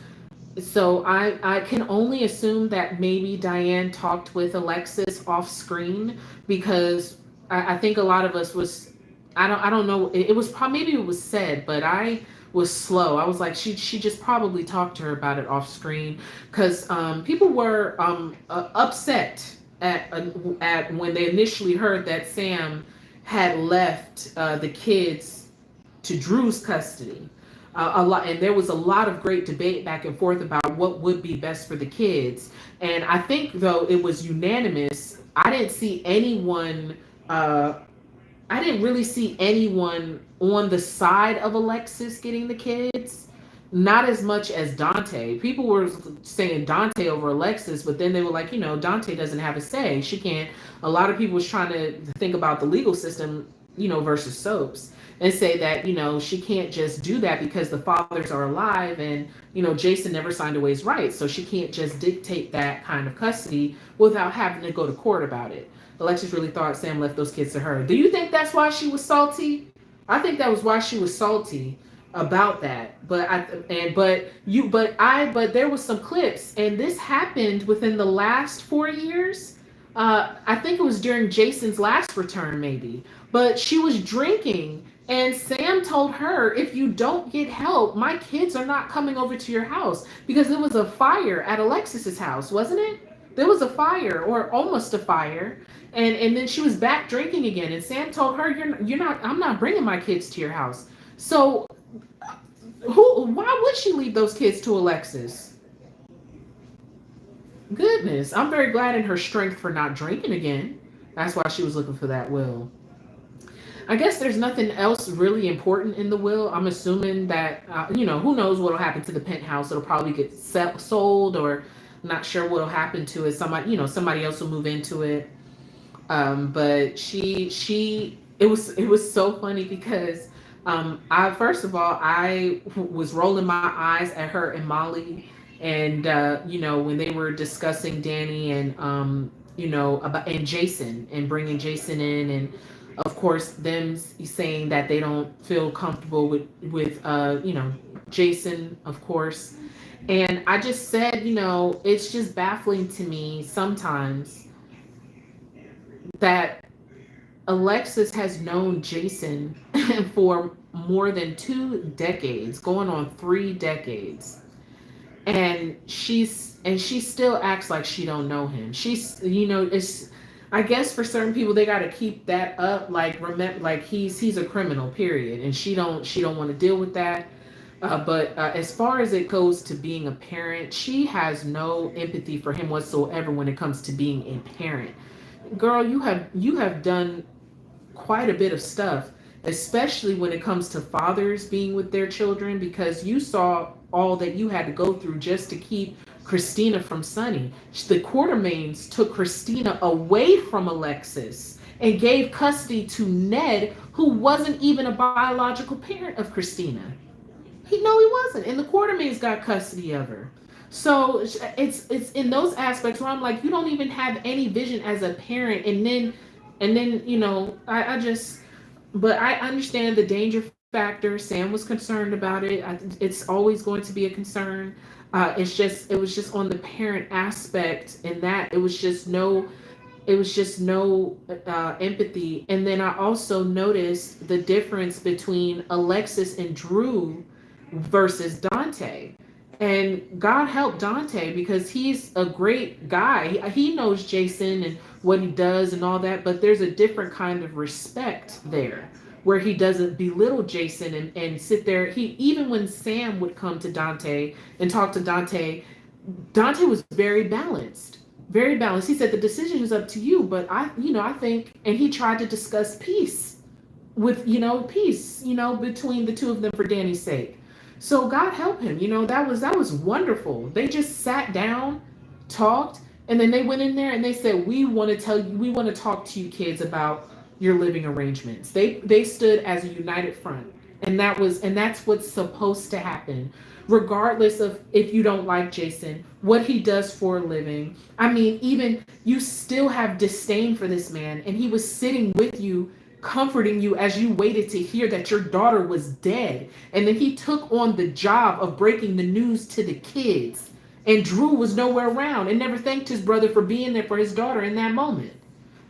So I can only assume that maybe Diane talked with Alexis off screen, because I think a lot of us was, I don't know, it was probably, maybe it was said, but I was slow. I was like, she just probably talked to her about it off screen, because people were upset at when they initially heard that Sam had left the kids to Drew's custody. a lot, and there was a lot of great debate back and forth about what would be best for the kids. And I think though it was unanimous, I didn't see anyone. I didn't really see anyone on the side of Alexis getting the kids. Not as much as Dante. People were saying Dante over Alexis, but then they were like, Dante doesn't have a say. She can't. A lot of people was trying to think about the legal system, versus soaps, and say that, she can't just do that because the fathers are alive and, Jason never signed away his rights. So she can't just dictate that kind of custody without having to go to court about it. Alexis really thought Sam left those kids to her. Do you think that's why she was salty? I think that was why she was salty about that. But there was some clips, and this happened within the last 4 years. I think it was during Jason's last return, maybe. But she was drinking, and Sam told her, if you don't get help, my kids are not coming over to your house, because there was a fire at Alexis's house, wasn't it? There was a fire, or almost a fire, and then she was back drinking again. And Sam told her, "You're not. I'm not bringing my kids to your house." So, why would she leave those kids to Alexis? Goodness, I'm very glad in her strength for not drinking again. That's why she was looking for that will. I guess there's nothing else really important in the will. I'm assuming that, who knows what will happen to the penthouse. It'll probably get sold, or not sure what will happen to it. Somebody else will move into it. But it was so funny because, I was rolling my eyes at her and Molly, and, when they were discussing Danny and, and Jason, and bringing Jason in, and of course them saying that they don't feel comfortable with Jason, of course. And I just said, it's just baffling to me sometimes that Alexis has known Jason for more than 2 decades, going on 3 decades. And she still acts like she don't know him. She's, it's, I guess for certain people they got to keep that up, like remember, like he's a criminal, period, and she don't want to deal with that. But as far as it goes to being a parent, she has no empathy for him whatsoever when it comes to being a parent. Girl, you have done quite a bit of stuff, especially when it comes to fathers being with their children, because you saw all that you had to go through just to keep Kristina from Sonny. The Quartermains took Kristina away from Alexis and gave custody to Ned, who wasn't even a biological parent of Kristina. He wasn't, and the Quartermains got custody of her. So it's in those aspects where I'm like, you don't even have any vision as a parent, and then but I understand the danger factor. Sam was concerned about it. It's always going to be a concern. It was just on the parent aspect, and that it was just no empathy. And then I also noticed the difference between Alexis and Drew versus Dante. And God help Dante, because he's a great guy. He knows Jason and what he does and all that, but there's a different kind of respect there, where he doesn't belittle Jason and sit there. Even when Sam would come to Dante and talk to Dante, Dante was very balanced. Very balanced. He said the decision is up to you, but I think, and he tried to discuss peace between the two of them for Danny's sake. So God help him. That was wonderful. They just sat down, talked, and then they went in there and they said, we want to talk to you kids about your living arrangements. They stood as a united front. And that's what's supposed to happen, regardless of if you don't like Jason, what he does for a living. I mean, even you still have disdain for this man, and he was sitting with you, comforting you as you waited to hear that your daughter was dead. And then he took on the job of breaking the news to the kids. And Drew was nowhere around and never thanked his brother for being there for his daughter in that moment.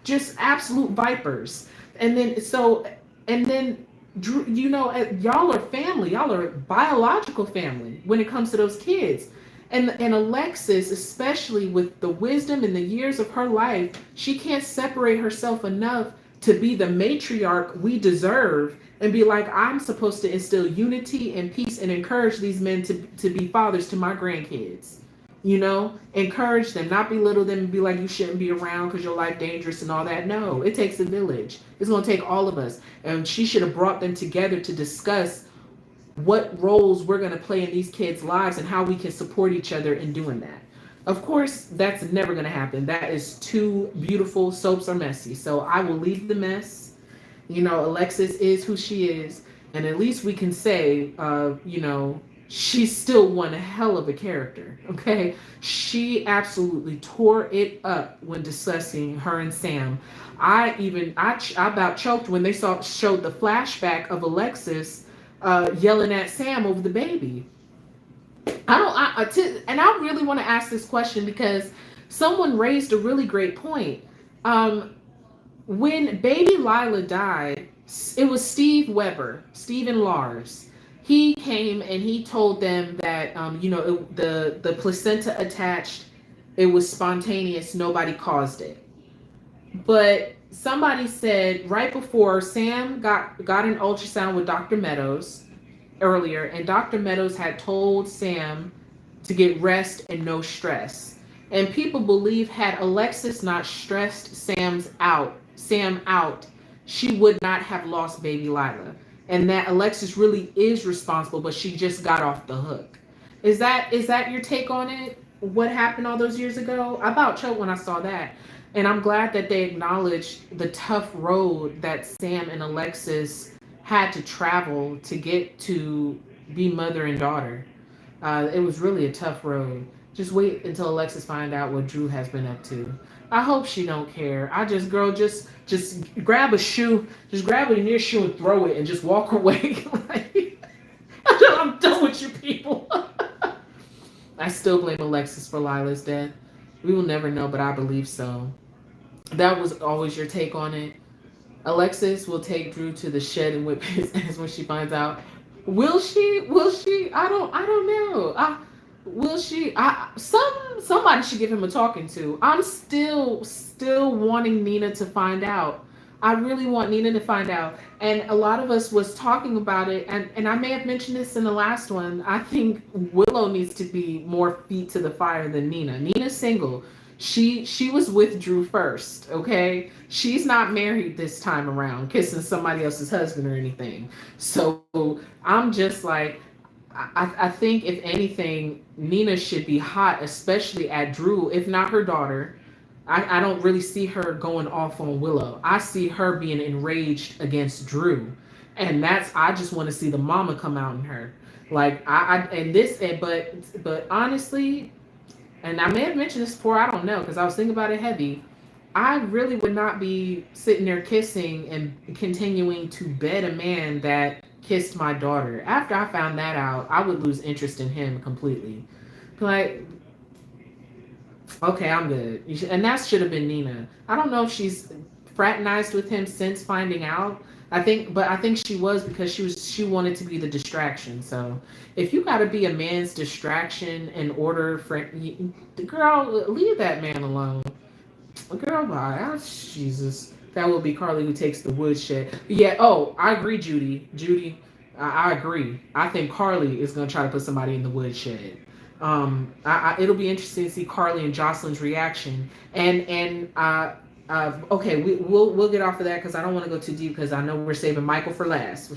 Just absolute vipers. And then Drew, y'all are family. Y'all are biological family when it comes to those kids. And Alexis, especially with the wisdom and the years of her life, she can't separate herself enough to be the matriarch we deserve and be like, I'm supposed to instill unity and peace and encourage these men to be fathers to my grandkids. You know, encourage them, not belittle them and be like, you shouldn't be around because your life dangerous and all that. No, it takes a village. It's going to take all of us. And she should have brought them together to discuss what roles we're going to play in these kids' lives and how we can support each other in doing that. Of course, that's never going to happen. That is too beautiful. Soaps are messy. So I will leave the mess. You know, Alexis is who she is. And at least we can say, you know, she's still one hell of a character. Okay. She absolutely tore it up when discussing her and Sam. I about choked when they showed the flashback of Alexis yelling at Sam over the baby. And I really want to ask this question because someone raised a really great point. When baby Lila died, it was Steve and Lars. He came and he told them that, you know, the placenta attached, it was spontaneous, nobody caused it. But somebody said right before Sam got an ultrasound with Dr. Meadows earlier, and Dr. Meadows had told Sam to get rest and no stress. And people believe had Alexis not stressed Sam out, she would not have lost baby Lila. And that Alexis really is responsible, but she just got off the hook. Is that your take on it? What happened all those years ago? I about choked when I saw that. And I'm glad that they acknowledged the tough road that Sam and Alexis had to travel to get to be mother and daughter. It was really a tough road. Just wait until Alexis find out what Drew has been up to. I hope she don't care. Just grab a shoe, just grab a near shoe and throw it and just walk away. Like, I'm done with you people. I still blame Alexis for Lila's death. We will never know, but I believe so. That was always your take on it. Alexis will take Drew to the shed and whip his ass when she finds out. Will she? I don't know. Will she? Somebody should give him a talking to. I'm still wanting Nina to find out. I really want Nina to find out. And a lot of us was talking about it, and I may have mentioned this in the last one. I think Willow needs to be more feet to the fire than Nina. Nina's single. She was with Drew first, okay? She's not married this time around, kissing somebody else's husband or anything. So I'm just like, I think if anything, Nina should be hot, especially at Drew, if not her daughter. I don't really see her going off on Willow. I see her being enraged against Drew. And I just want to see the mama come out in her. Like, but honestly, and I may have mentioned this before, I don't know, because I was thinking about it heavy. I really would not be sitting there kissing and continuing to bed a man that kissed my daughter. After I found that out, I would lose interest in him completely. Like, okay, I'm good. And that should have been Nina. I don't know if she's fraternized with him since finding out. I think she was, because she wanted to be the distraction. So if you got to be a man's distraction in order for the girl, leave that man alone. Girl, bye. Oh, Jesus, that will be Carly who takes the woodshed. Yeah. Oh, I agree, Judy. I agree. I think Carly is gonna try to put somebody in the woodshed. It'll be interesting to see Carly and Jocelyn's reaction. Okay, we'll get off of that because I don't want to go too deep because I know we're saving Michael for last.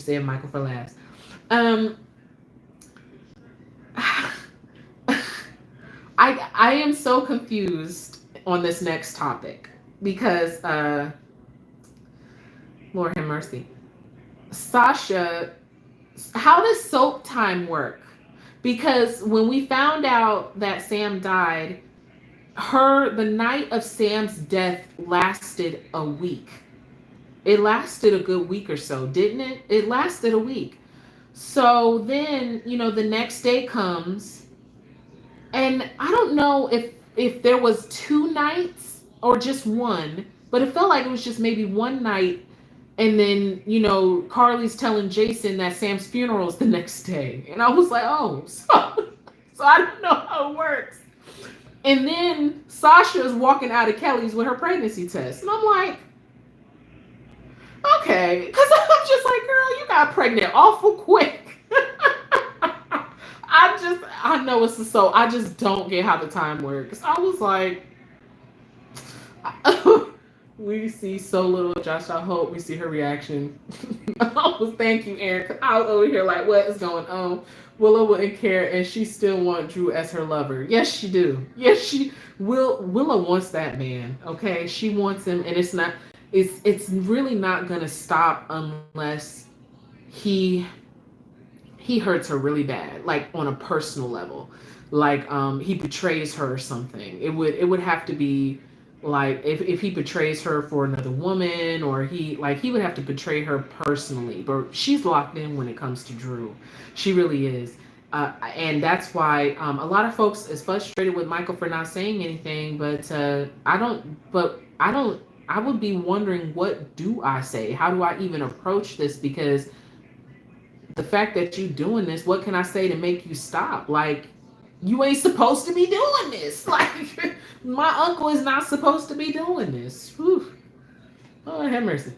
I am so confused on this next topic because Lord have mercy. Sasha, how does soap time work? Because when we found out that Sam died, the night of Sam's death lasted a week. It lasted a good week or so, didn't it? It lasted a week. So then, the next day comes, and I don't know if there was 2 nights or just one, but it felt like it was just maybe one night. And then, Carly's telling Jason that Sam's funeral is the next day. And I was like, oh, so I don't know how it works. And then Sasha is walking out of Kelly's with her pregnancy test. And I'm like, Okay, because I'm just like, girl, you got pregnant awful quick. I know it's so, I just don't get how the time works. I was like, we see so little of Josh. I hope we see her reaction. Oh, thank you, Aaron. 'Cause I was over here like, what is going on? Willow wouldn't care, and she still want Drew as her lover. Yes, she do. Yes, she will. Willow wants that man. Okay, she wants him, and it's not. It's really not gonna stop unless he he hurts her really bad, like on a personal level, like he betrays her or something. It would have to be like if he betrays her for another woman, or he would have to betray her personally. But she's locked in when it comes to Drew. She really is. And that's why a lot of folks is frustrated with Michael for not saying anything. But I would be wondering, what do I say? How do I even approach this? Because the fact that you doing this, what can I say to make you stop? Like, you ain't supposed to be doing this. Like, my uncle is not supposed to be doing this. Whew. Oh, have mercy.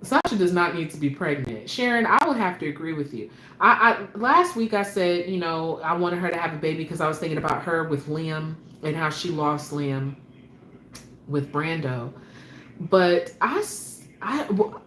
Sasha does not need to be pregnant. Sharon, I would have to agree with you. I last week I said, I wanted her to have a baby because I was thinking about her with Liam and how she lost Liam with Brando. But I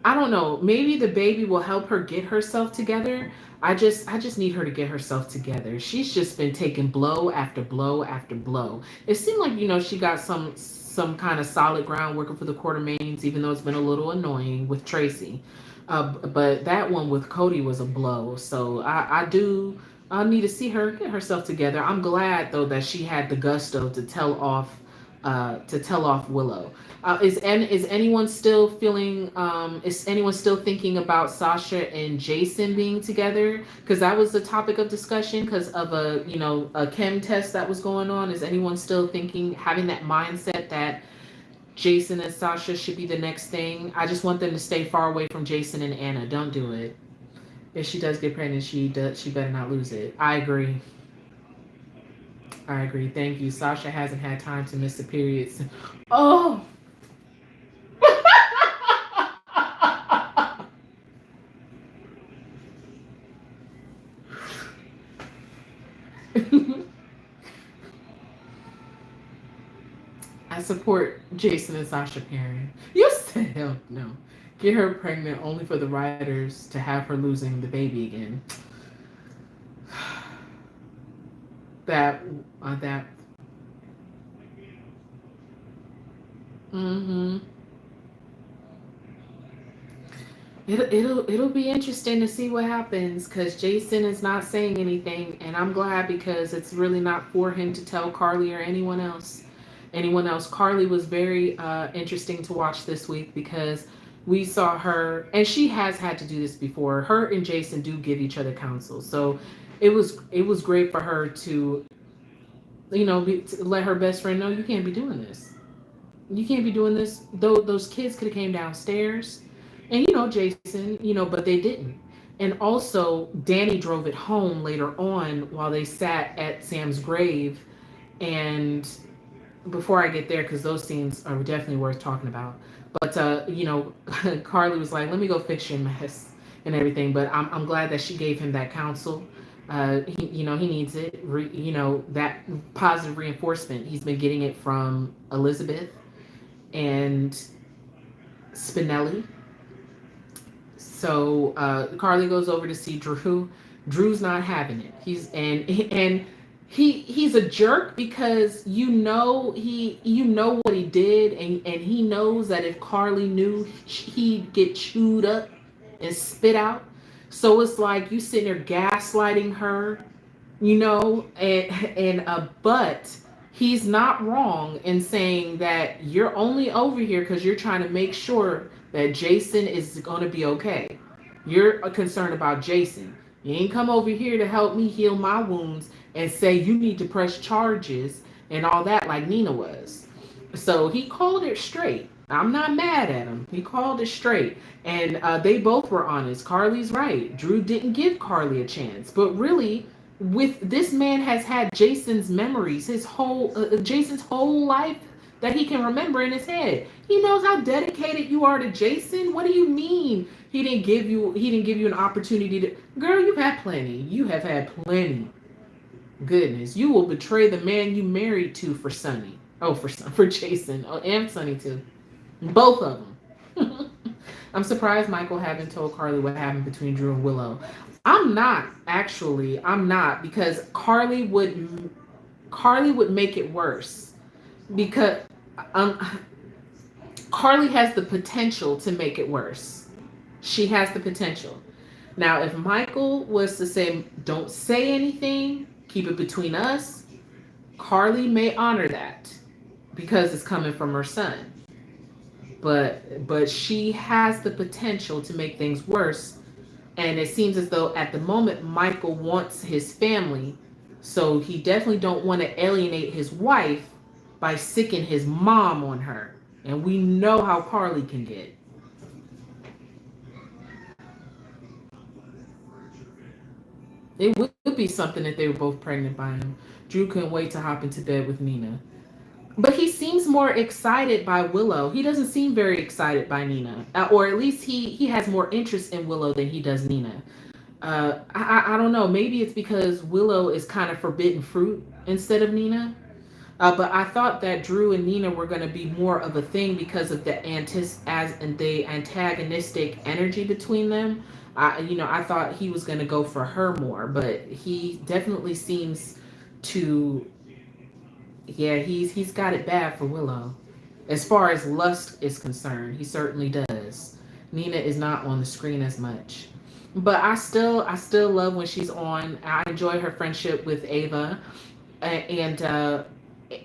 don't know. Maybe the baby will help her get herself together. I just need her to get herself together. She's just been taking blow after blow after blow. It seemed like she got some kind of solid ground working for the Quartermaines, even though it's been a little annoying with Tracy. But that one with Cody was a blow. So I need to see her get herself together. I'm glad though that she had the gusto to tell off Willow. Is anyone still feeling? Is anyone still thinking about Sasha and Jason being together? Because that was the topic of discussion because of a chem test that was going on. Is anyone still thinking, having that mindset that Jason and Sasha should be the next thing? I just want them to stay far away from Jason and Anna. Don't do it. If she does get pregnant, she better not lose it. I agree. I agree. Thank you. Sasha hasn't had time to miss the periods. Oh. I support Jason and Sasha pairing. You said hell no. Get her pregnant only for the writers to have her losing the baby again. That. Mm-hmm. It'll be interesting to see what happens because Jason is not saying anything, and I'm glad because it's really not for him to tell Carly or anyone else. Carly was very interesting to watch this week because we saw her, and she has had to do this before. Her and Jason do give each other counsel, so it was great for her to to let her best friend know, you can't be doing this. You can't be doing this. Those kids could have came downstairs, and Jason, but they didn't. And also, Danny drove it home later on while they sat at Sam's grave. And before I get there, because those scenes are definitely worth talking about. But Carly was like, "Let me go fix your mess and everything." But I'm glad that she gave him that counsel. He needs it. That positive reinforcement. He's been getting it from Elizabeth and Spinelli. So Carly goes over to see Drew. Drew's not having it. He's a jerk because what he did, and he knows that if Carly knew, he'd get chewed up and spit out. So it's like you sitting there gaslighting her, but he's not wrong in saying that you're only over here because you're trying to make sure that Jason is going to be okay. You're concerned about Jason. You ain't come over here to help me heal my wounds and say you need to press charges and all that like Nina was. So he called it straight. I'm not mad at him. He called it straight. And they both were honest. Carly's right. Drew didn't give Carly a chance. But really, with this man has had Jason's memories, Jason's whole life that he can remember in his head. He knows how dedicated you are to Jason. What do you mean he didn't give you an opportunity to? Girl, you've had plenty. You have had plenty. Goodness, you will betray the man you married to for Sonny. Oh, for Jason. Oh, and Sonny too. Both of them. I'm surprised Michael haven't told Carly what happened between Drew and Willow. I'm not actually. I'm not because Carly would make it worse because um Carly has the potential to make it worse. She has the potential. Now, if Michael was to say, "Don't say anything, keep it between us," Carly may honor that because it's coming from her son. But she has the potential to make things worse, and it seems as though at the moment Michael wants his family, so he definitely don't want to alienate his wife by sicking his mom on her, and we know how Carly can get. It would be something if they were both pregnant by him. Drew couldn't wait to hop into bed with Nina. But he seems more excited by Willow. He doesn't seem very excited by Nina, or at least he has more interest in Willow than he does Nina. I don't know. Maybe it's because Willow is kind of forbidden fruit instead of Nina. But I thought that Drew and Nina were going to be more of a thing because of the antagonistic energy between them. I thought he was going to go for her more, but he definitely seems to. Yeah, he's got it bad for Willow. As far as lust is concerned, he certainly does. Nina is not on the screen as much. But I still love when she's on. I enjoy her friendship with Ava. And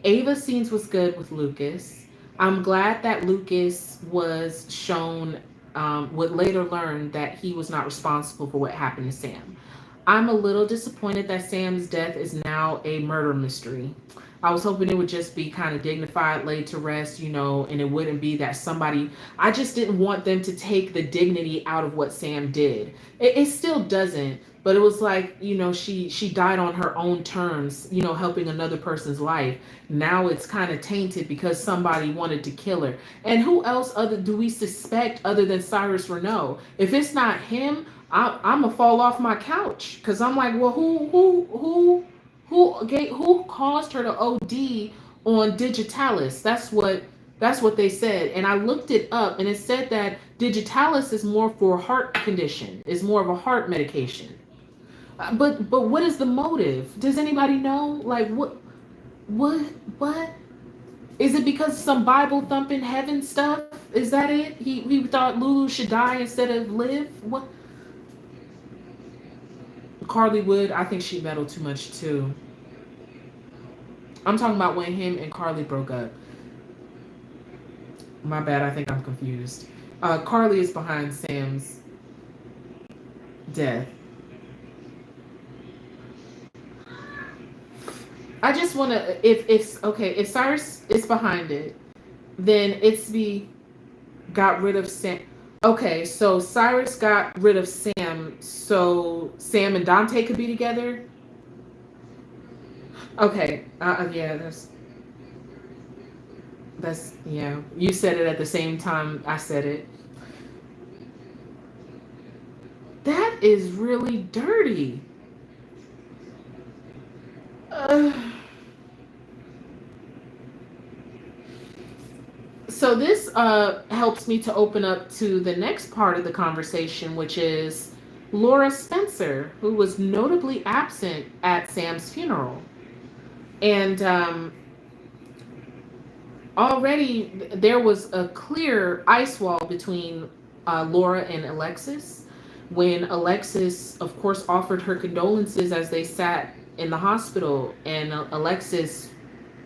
Ava scenes was good with Lucas. I'm glad that Lucas was shown would later learn that he was not responsible for what happened to Sam. I'm a little disappointed that Sam's death is now a murder mystery. I was hoping it would just be kind of dignified, laid to rest, and it wouldn't be that somebody. I just didn't want them to take the dignity out of what Sam did. It still doesn't, but it was like, she died on her own terms, helping another person's life. Now it's kind of tainted because somebody wanted to kill her. And who else other do we suspect other than Cyrus Renault? If it's not him, I'm gonna fall off my couch because I'm like, well, who caused her to OD on digitalis? That's what they said, and I looked it up, and it said that digitalis is more for a heart condition, is more of a heart medication. But what is the motive? Does anybody know? Like what what is it? Because some Bible thumping heaven stuff? Is that it? He thought Lulu should die instead of live. What? Carly Wood, I think she meddled too much too. I'm talking about when him and Carly broke up. My bad, I think I'm confused. Carly is behind Sam's death. I just want to, if Cyrus is behind it, then got rid of Sam. Okay, so Cyrus got rid of Sam, so Sam and Dante could be together. Okay, yeah, that's yeah. You said it at the same time I said it. That is really dirty. Uh, so this helps me to open up to the next part of the conversation, which is Laura Spencer, who was notably absent at Sam's funeral. And already there was a clear ice wall between Laura and Alexis when Alexis, of course, offered her condolences as they sat in the hospital, and Alexis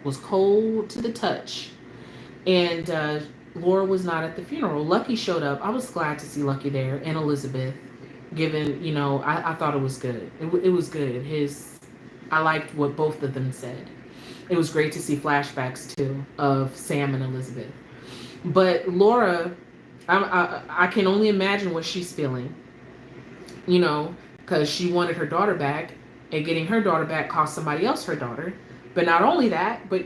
was cold to the touch. And Laura was not at the funeral. Lucky showed up. I was glad to see Lucky there, and Elizabeth. Given, I thought it was good. It was good. I liked what both of them said. It was great to see flashbacks too of Sam and Elizabeth. But Laura, I can only imagine what she's feeling. Because she wanted her daughter back, and getting her daughter back cost somebody else her daughter. But not only that, but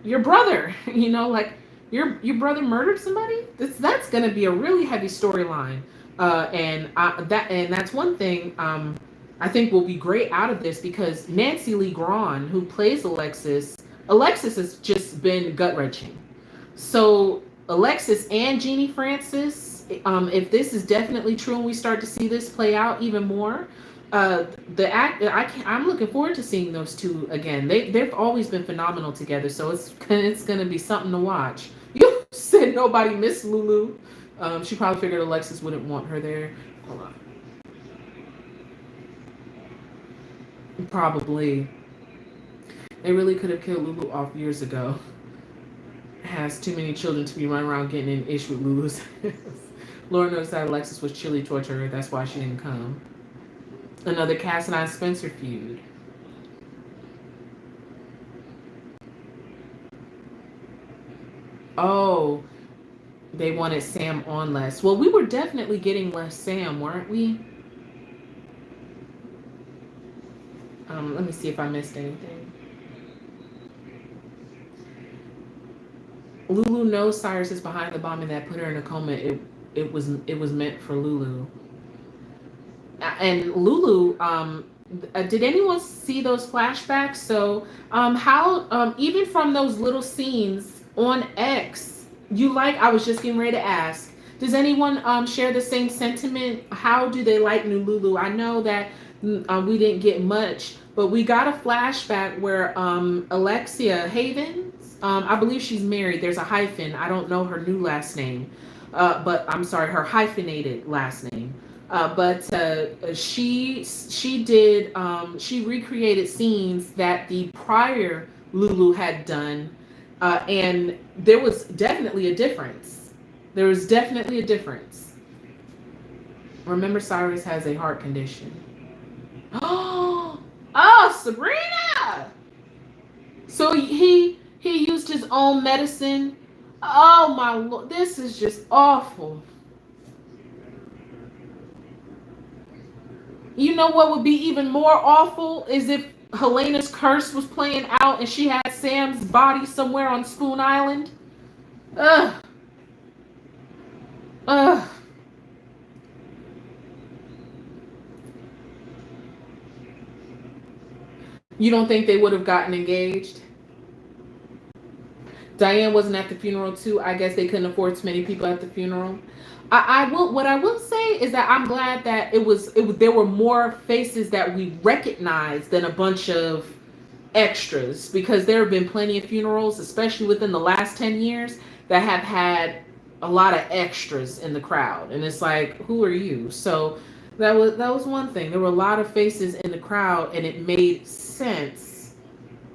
your brother, like your brother murdered somebody. That's going to be a really heavy storyline, and that's one thing. I think will be great out of this because Nancy Lee Grahn, who plays Alexis has just been gut wrenching. So Alexis and Jeannie Francis, if this is definitely true and we start to see this play out even more, I'm looking forward to seeing those two again. They've always been phenomenal together, so it's gonna be something to watch. You said nobody missed Lulu. She probably figured Alexis wouldn't want her there. Hold on. Probably. They really could have killed Lulu off years ago. Has too many children to be running around getting in ish with Lulu's. Laura noticed that Alexis was chilly towards her. That's why she didn't come. Another Cassidy Spencer feud. Oh, they wanted Sam on less. Well, we were definitely getting less Sam, weren't we? Let me see if I missed anything. Lulu knows Cyrus is behind the bombing that put her in a coma. It was meant for Lulu. And Lulu, did anyone see those flashbacks? So, how even from those little scenes on X, I was just getting ready to ask, does anyone share the same sentiment? How do they like new Lulu? I know that we didn't get much, but we got a flashback where Alexia Havens, I believe she's married. There's a hyphen. I don't know her new last name, but I'm sorry, her hyphenated last name. But she recreated scenes that the prior Lulu had done, and there was definitely a difference. There was definitely a difference. Remember, Cyrus has a heart condition. Oh, Sabrina! So he used his own medicine. Oh my Lord, this is just awful. You know what would be even more awful is if Helena's curse was playing out and she had Sam's body somewhere on Spoon Island. Ugh. Ugh. You don't think they would have gotten engaged? Diane wasn't at the funeral too. I guess they couldn't afford too many people at the funeral. What I will say is that I'm glad that there were more faces that we recognized than a bunch of extras, because there have been plenty of funerals, especially within the last 10 years, that have had a lot of extras in the crowd, and it's like, who are you? So that was one thing. There were a lot of faces in the crowd, and it made sense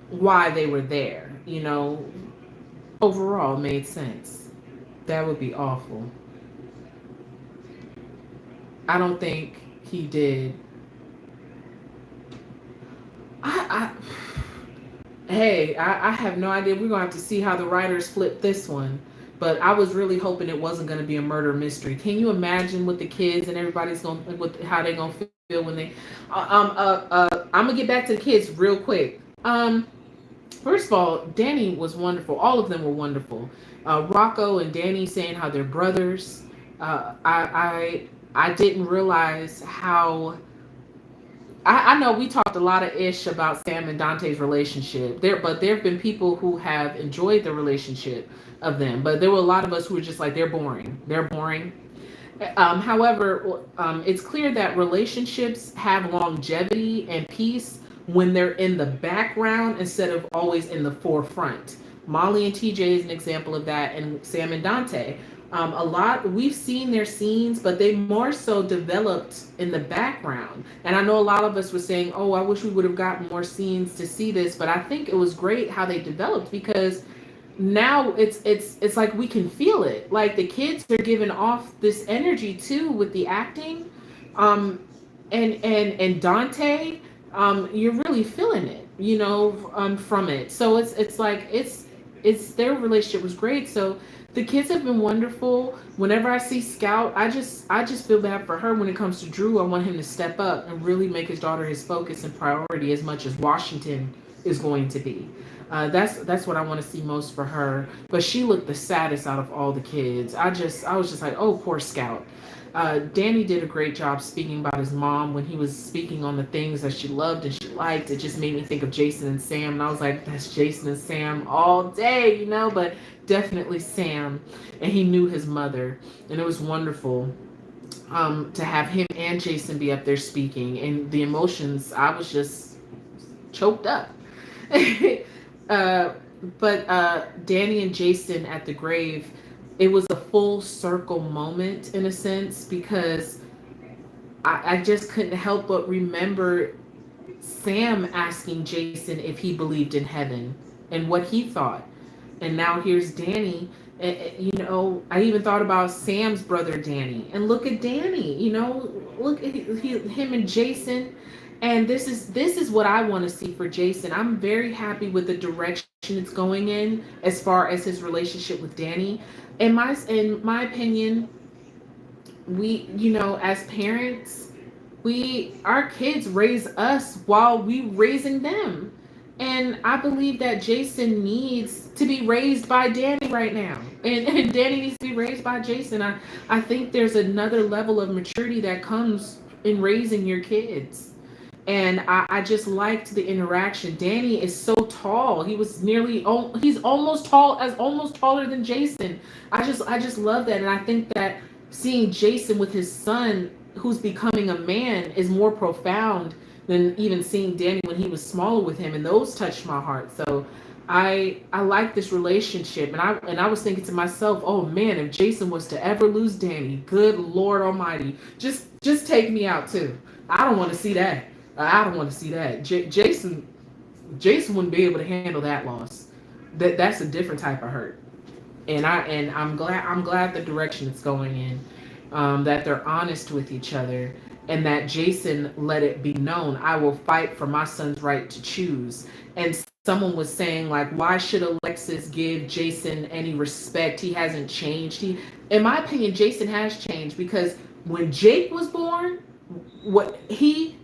why they were there. Overall made sense. That would be awful. I don't think he did. I have no idea. We're gonna have to see how the writers flip this one. But I was really hoping it wasn't gonna be a murder mystery. Can you imagine what the kids and everybody's how they gonna feel when they? I'm gonna get back to the kids real quick. First of all, Danny was wonderful. All of them were wonderful. Rocco and Danny saying how they're brothers. I didn't realize how. I know we talked a lot of ish about Sam and Dante's relationship but there have been people who have enjoyed the relationship of them. But there were a lot of us who were just like, they're boring. They're boring. However, it's clear that relationships have longevity and peace when they're in the background instead of always in the forefront. Molly and TJ is an example of that, and Sam and Dante. We've seen their scenes, but they more so developed in the background. And I know a lot of us were saying, oh, I wish we would have gotten more scenes to see this, but I think it was great how they developed, because now it's like we can feel it. Like the kids are giving off this energy too with the acting. And Dante, you're really feeling it, from it. So it's like it's their relationship was great. So the kids have been wonderful. Whenever I see Scout, I just feel bad for her when it comes to Drew. I want him to step up and really make his daughter his focus and priority as much as Washington is going to be. That's what I want to see most for her. But she looked the saddest out of all the kids. I was just like, oh, poor Scout. Danny did a great job speaking about his mom when he was speaking on the things that she loved and she liked. It just made me think of Jason and Sam, and I was like, that's Jason and Sam all day, you know. But definitely Sam, and he knew his mother, and it was wonderful to have him and Jason be up there speaking, and the emotions. I was just choked up. uh, but Danny and Jason at the grave, it was a full circle moment in a sense because I just couldn't help but remember Sam asking Jason if he believed in heaven and what he thought. And now here's Danny. You know, I even thought about Sam's brother Danny, and look at Danny. You know, look at him and Jason. And this is what I want to see for Jason. I'm very happy with the direction it's going in as far as his relationship with Danny. In my opinion, we, you know, as parents, our kids raise us while we raising them. And I believe that Jason needs to be raised by Danny right now. And Danny needs to be raised by Jason. I think there's another level of maturity that comes in raising your kids. And I just liked the interaction. Danny is so tall. He's almost taller than Jason. I just love that. And I think that seeing Jason with his son who's becoming a man is more profound than even seeing Danny when he was smaller with him, and those touched my heart. So I like this relationship, and I was thinking to myself, oh man, if Jason was to ever lose Danny, good Lord Almighty, just take me out too. I don't want to see that. I don't want to see that. Jason wouldn't be able to handle that loss. That's a different type of hurt. And I'm glad the direction it's going in, that they're honest with each other, and that Jason let it be known, I will fight for my son's right to choose. And someone was saying, like, why should Alexis give Jason any respect? He hasn't changed. In my opinion, Jason has changed, because when Jake was born, what he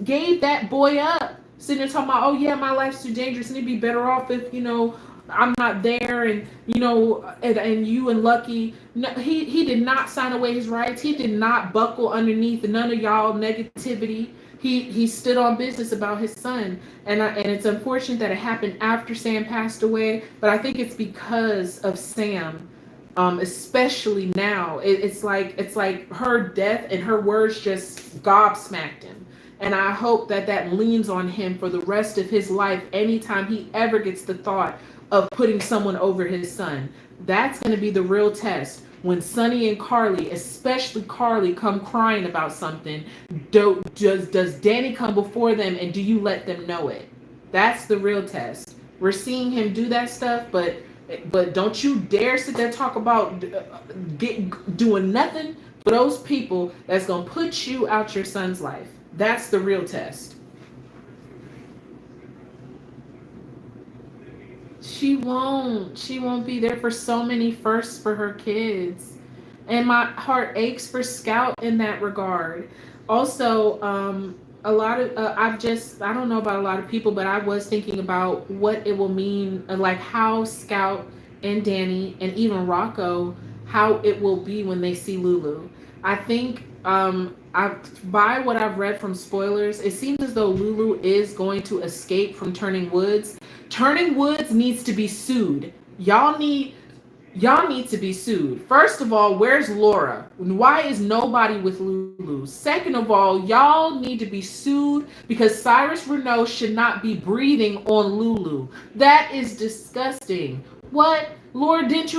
gave that boy up, sitting there talking about, oh yeah, my life's too dangerous and it'd be better off if, you know, I'm not there, and you know, and you and Lucky. No, he did not sign away his rights. He did not buckle underneath none of y'all negativity. He stood on business about his son, and it's unfortunate that it happened after Sam passed away. But I think it's because of Sam, especially now. It's like her death and her words just gobsmacked him. And I hope that leans on him for the rest of his life. Anytime he ever gets the thought of putting someone over his son, that's going to be the real test. When Sonny and Carly, especially Carly, come crying about something, does Danny come before them, and do you let them know it? That's the real test. We're seeing him do that stuff, but don't you dare sit there and talk about doing nothing for those people that's going to put you out your son's life. That's the real test. She won't be there for so many firsts for her kids. And my heart aches for Scout in that regard. Also, a lot of I don't know about a lot of people, but I was thinking about what it will mean, like how Scout and Danny and even Rocco, how it will be when they see Lulu. I think by what I've read from spoilers, it seems as though Lulu is going to escape from Turning Woods. Turning Woods needs to be sued. Y'all need to be sued. First of all, where's Laura? Why is nobody with Lulu? Second of all, y'all need to be sued because Cyrus Renault should not be breathing on Lulu. That is disgusting. What? Laura, didn't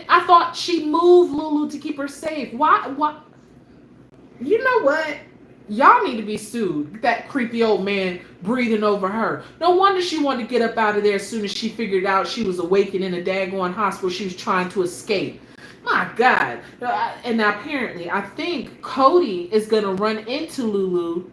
I thought she moved Lulu to keep her safe. Why? You know what? Y'all need to be sued. That creepy old man breathing over her. No wonder she wanted to get up out of there as soon as she figured out she was awakened in a daggone hospital. She was trying to escape. My God. And apparently, I think Cody is going to run into Lulu.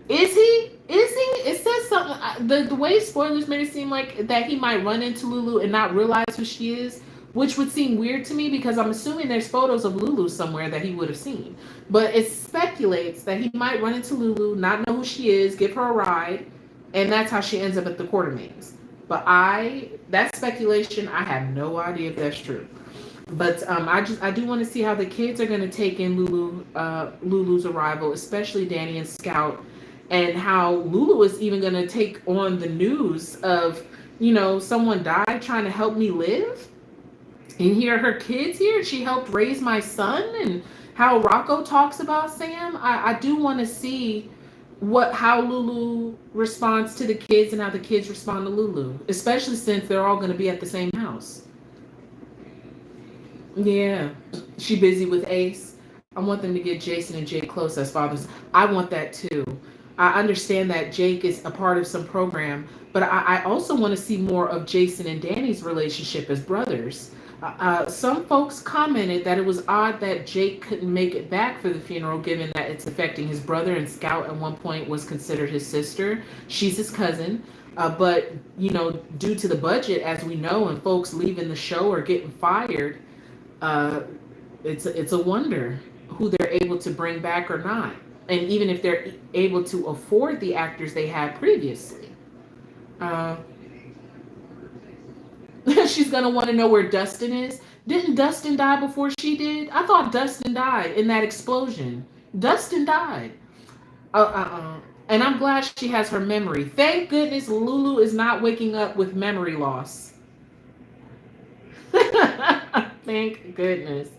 Is he? It says something. The way spoilers made it seem like that he might run into Lulu and not realize who she is, which would seem weird to me because I'm assuming there's photos of Lulu somewhere that he would have seen. But it speculates that he might run into Lulu, not know who she is, give her a ride, and that's how she ends up at the Quartermaines. But that speculation, I have no idea if that's true. But I do want to see how the kids are going to take in Lulu's arrival, especially Danny and Scout, and how Lulu is even going to take on the news of, someone died trying to help me live. And here her kids here, she helped raise my son, and how Rocco talks about Sam. I do want to see how Lulu responds to the kids and how the kids respond to Lulu, especially since they're all going to be at the same house. Yeah, she busy with Ace. I want them to get Jason and Jake close as fathers. I want that too. I understand that Jake is a part of some program, but I also want to see more of Jason and Danny's relationship as brothers. Some folks commented that it was odd that Jake couldn't make it back for the funeral, given that it's affecting his brother, and Scout at one point was considered his sister. She's his cousin. But, due to the budget, as we know, and folks leaving the show or getting fired, uh, it's a wonder who they're able to bring back or not, and even if they're able to afford the actors they had previously. Uh, she's gonna want to know where Dustin is. Didn't Dustin die before she did? I thought Dustin died in that explosion. Dustin died. And I'm glad she has her memory. Thank goodness Lulu is not waking up with memory loss. Thank goodness.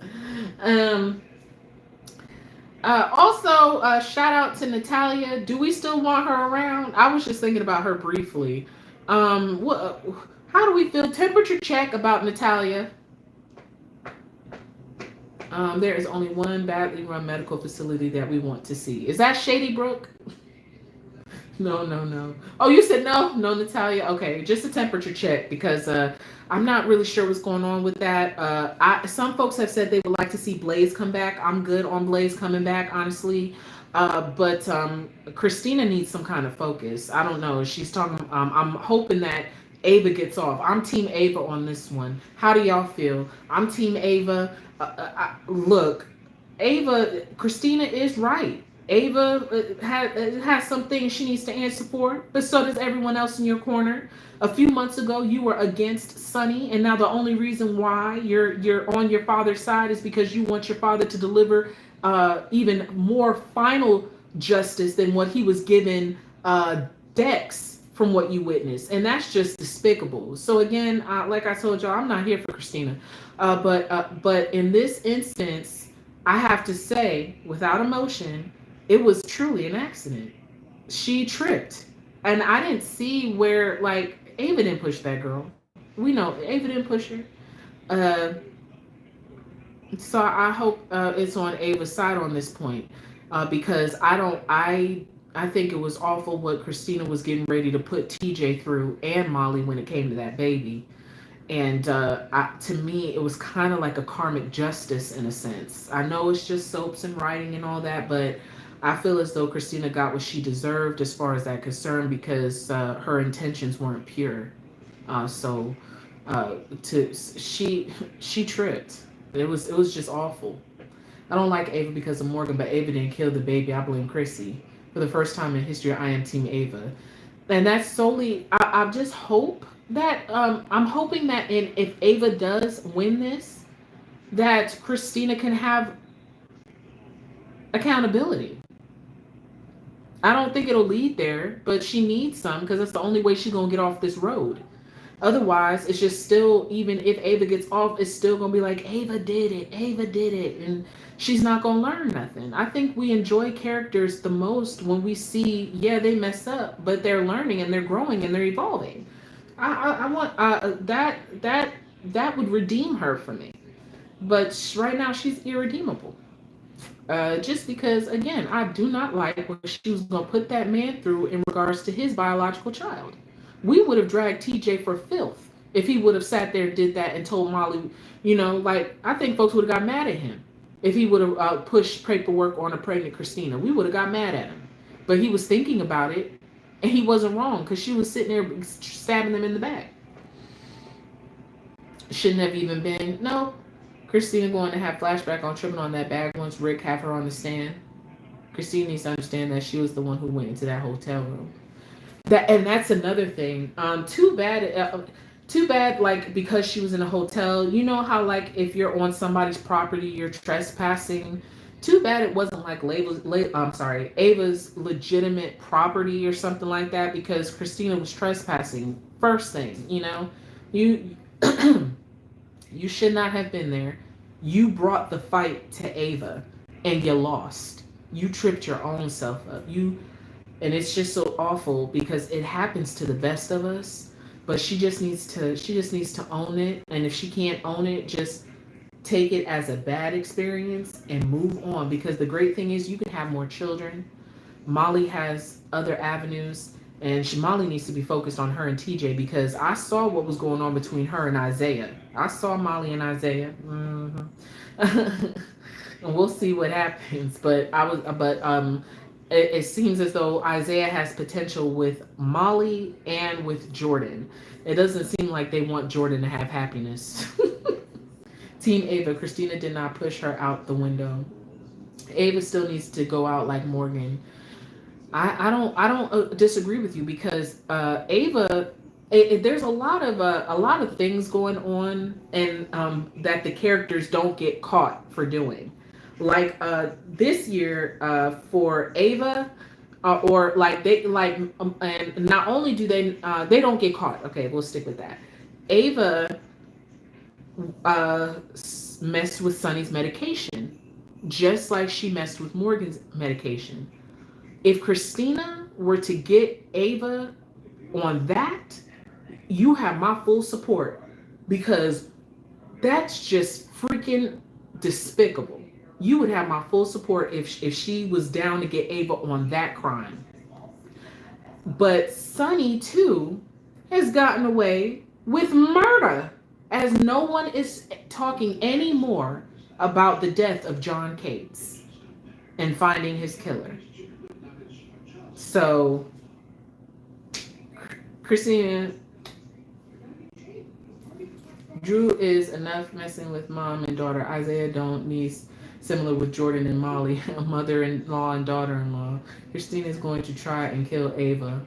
Also, shout out to Natalia. Do we still want her around? I was just thinking about her briefly. How do we feel? Temperature check about Natalia. There is only one badly run medical facility that we want to see. Is that Shady Brook? No. Oh, you said no, Natalia. Okay, just a temperature check because I'm not really sure what's going on with that. Some folks have said they would like to see Blaze come back. I'm good on Blaze coming back, honestly. But Kristina needs some kind of focus. I don't know. She's talking. I'm hoping that Ava gets off. I'm Team Ava on this one. How do y'all feel? I'm Team Ava. Look, Kristina is right. Ava has some things she needs to answer for, but so does everyone else in your corner. A few months ago, you were against Sonny, and now the only reason why you're on your father's side is because you want your father to deliver even more final justice than what he was given Dex from what you witnessed, and that's just despicable. So again, like I told y'all, I'm not here for Kristina, but in this instance, I have to say, without emotion, it was truly an accident. She tripped. And I didn't see where, Ava didn't push that girl. We know Ava didn't push her. So I hope it's on Ava's side on this point. Because I think it was awful what Kristina was getting ready to put TJ through and Molly when it came to that baby. And to me, it was kind of like a karmic justice in a sense. I know it's just soaps and writing and all that, but I feel as though Kristina got what she deserved as far as that concerned because her intentions weren't pure. She tripped. It was just awful. I don't like Ava because of Morgan, but Ava didn't kill the baby. I blame Chrissy. For the first time in history, I am Team Ava, and that's solely. I just hope that I'm hoping that if Ava does win this, that Kristina can have accountability. I don't think it'll lead there, but she needs some because that's the only way she's gonna get off this road. Otherwise, it's just still, even if Ava gets off, it's still gonna be like Ava did it, and she's not gonna learn nothing. I think we enjoy characters the most when we see, yeah, they mess up, but they're learning and they're growing and they're evolving. I want that would redeem her for me, but right now she's irredeemable. Just because, again, I do not like what she was going to put that man through in regards to his biological child. We would have dragged TJ for filth if he would have sat there and did that and told Molly, I think folks would have got mad at him if he would have pushed paperwork on a pregnant Kristina. We would have got mad at him. But he was thinking about it, and he wasn't wrong because she was sitting there stabbing them in the back. Shouldn't have even been. No. Kristina going to have flashback on tripping on that bag once Rick have her on the stand. Kristina needs to understand that she was the one who went into that hotel room. that's another thing. Too bad. Like because she was in a hotel. You know how like if you're on somebody's property, you're trespassing. Too bad it wasn't like Ava's legitimate property or something like that because Kristina was trespassing. First thing, you you should not have been there. You brought the fight to Ava, and you lost. You tripped your own self up. And it's just so awful because it happens to the best of us. But she just needs to own it. And if she can't own it, just take it as a bad experience and move on. Because the great thing is you can have more children. Molly has other avenues, and Molly needs to be focused on her and TJ because I saw what was going on between her and Isaiah. I saw Molly and Isaiah. And we'll see what happens. It seems as though Isaiah has potential with Molly and with Jordan. It doesn't seem like they want Jordan to have happiness. Team Ava, Kristina did not push her out the window. Ava still needs to go out like Morgan. I don't disagree with you because Ava, there's a lot of things going on and that the characters don't get caught for doing. Like this year for Ava, or like they like, and not only do they don't get caught. Okay, we'll stick with that. Ava messed with Sunny's medication, just like she messed with Morgan's medication. If Kristina were to get Ava on that, you have my full support because that's just freaking despicable. You would have my full support if she was down to get Ava on that crime. But Sunny too has gotten away with murder, as no one is talking anymore about the death of John Cates and finding his killer. So, Kristina, Drew is enough messing with mom and daughter. Isaiah don't need similar with Jordan and Molly, a mother-in-law and daughter-in-law. Kristina is going to try and kill Ava.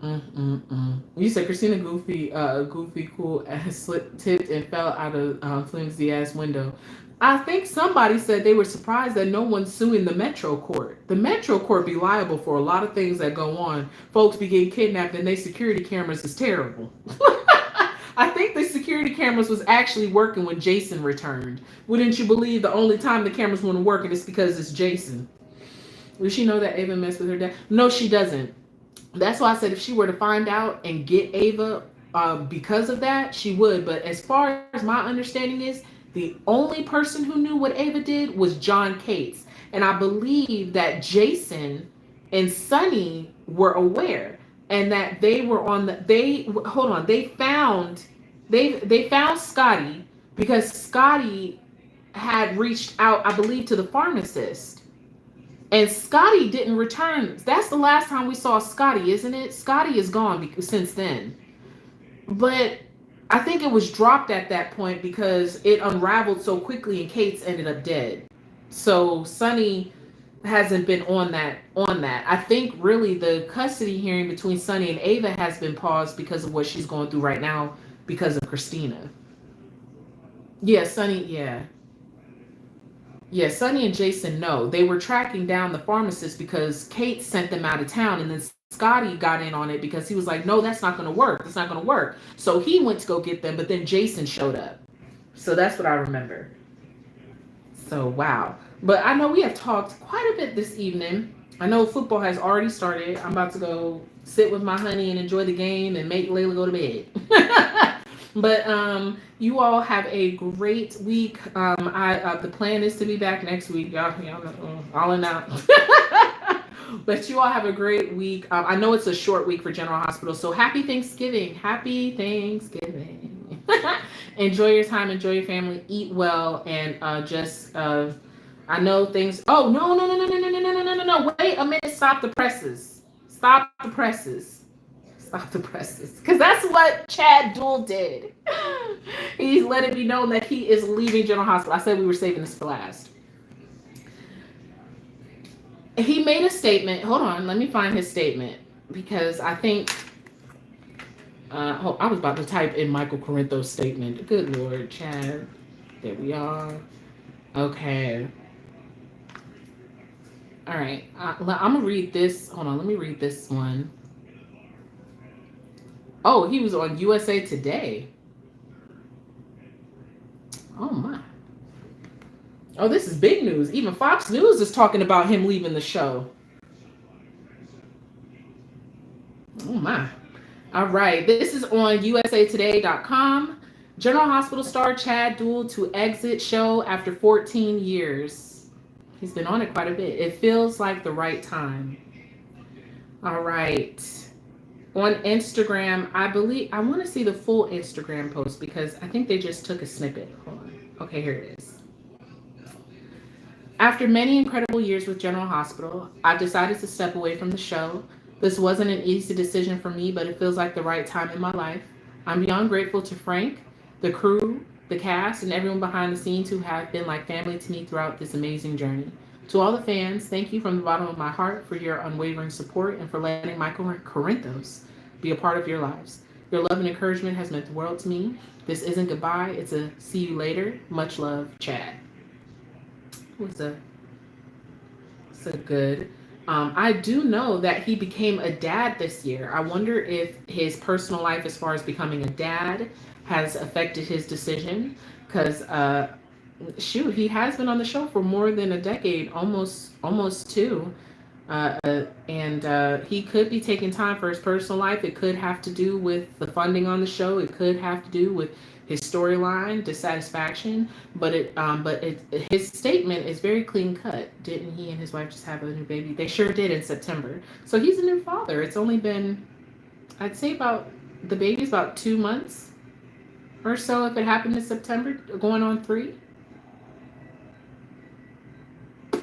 You said Kristina goofy, cool ass tipped and fell out of flimsy ass window. I think somebody said they were surprised that no one's suing the Metro Court. The Metro Court be liable for a lot of things that go on. Folks be getting kidnapped and their security cameras is terrible. I think the security cameras was actually working when Jason returned. Wouldn't you believe the only time the cameras weren't working is because it's Jason? Does she know that Ava messed with her dad? No, she doesn't. That's why I said if she were to find out and get Ava because of that, she would. But as far as my understanding is, the only person who knew what Ava did was John Cates. And I believe that Jason and Sunny were aware. And that they were on they found Scotty because Scotty had reached out, I believe, to the pharmacist. And Scotty didn't return. That's the last time we saw Scotty, isn't it? Scotty is gone since then. But I think it was dropped at that point because it unraveled so quickly and Cates ended up dead. So Sunny hasn't been on that. I think really the custody hearing between Sunny and Ava has been paused because of what she's going through right now because of Kristina. Yeah, Sunny, yeah. Yeah, Sunny and Jason know. They were tracking down the pharmacist because Kate sent them out of town, and then Scotty got in on it because he was like, no, that's not going to work. That's not going to work. So he went to go get them, but then Jason showed up. So that's what I remember. So, wow. But I know we have talked quite a bit this evening. I know football has already started. I'm about to go sit with my honey and enjoy the game and make Layla go to bed. But you all have a great week. The plan is to be back next week. Y'all all in out. But you all have a great week. I know it's a short week for General Hospital, so happy Thanksgiving. Happy Thanksgiving. Enjoy your time. Enjoy your family. Eat well, and I know things. Oh no! Wait a minute. Stop the presses. Because that's what Chad Duell did. He's let it be known that he is leaving General Hospital. I said we were saving this for last. He made a statement. Hold on, let me find his statement. because I think I was about to type in Michael Corinthos' statement. Good Lord, Chad. There we are. Okay. All right. I'm gonna read this. Hold on. Let me read this one. Oh, he was on USA Today. Oh my. Oh, this is big news. Even Fox News is talking about him leaving the show. Oh my. All right. This is on usatoday.com. General Hospital star Chad Duell to exit show after 14 years. He's been on it quite a bit. It feels like the right time. All right. On Instagram, I want to see the full Instagram post because I think they just took a snippet. Hold on. Okay, here it is. After many incredible years with General Hospital, I've decided to step away from the show. This wasn't an easy decision for me, but it feels like the right time in my life. I'm beyond grateful to Frank, the crew, the cast, and everyone behind the scenes who have been like family to me throughout this amazing journey. To all the fans, thank you from the bottom of my heart for your unwavering support and for letting Michael Corinthos be a part of your lives. Your love and encouragement has meant the world to me. This isn't goodbye, it's a see you later. Much love, Chad. Was a so good. I do know that he became a dad this year. I wonder if his personal life, as far as becoming a dad, has affected his decision. Because shoot, he has been on the show for more than a decade, almost two. And he could be taking time for his personal life. It could have to do with the funding on the show. It could have to do with his storyline, dissatisfaction. But his statement is very clean cut. Didn't he and his wife just have a new baby? They sure did in September. So he's a new father. It's only been, I'd say the baby's about 2 months or so if it happened in September, going on 3.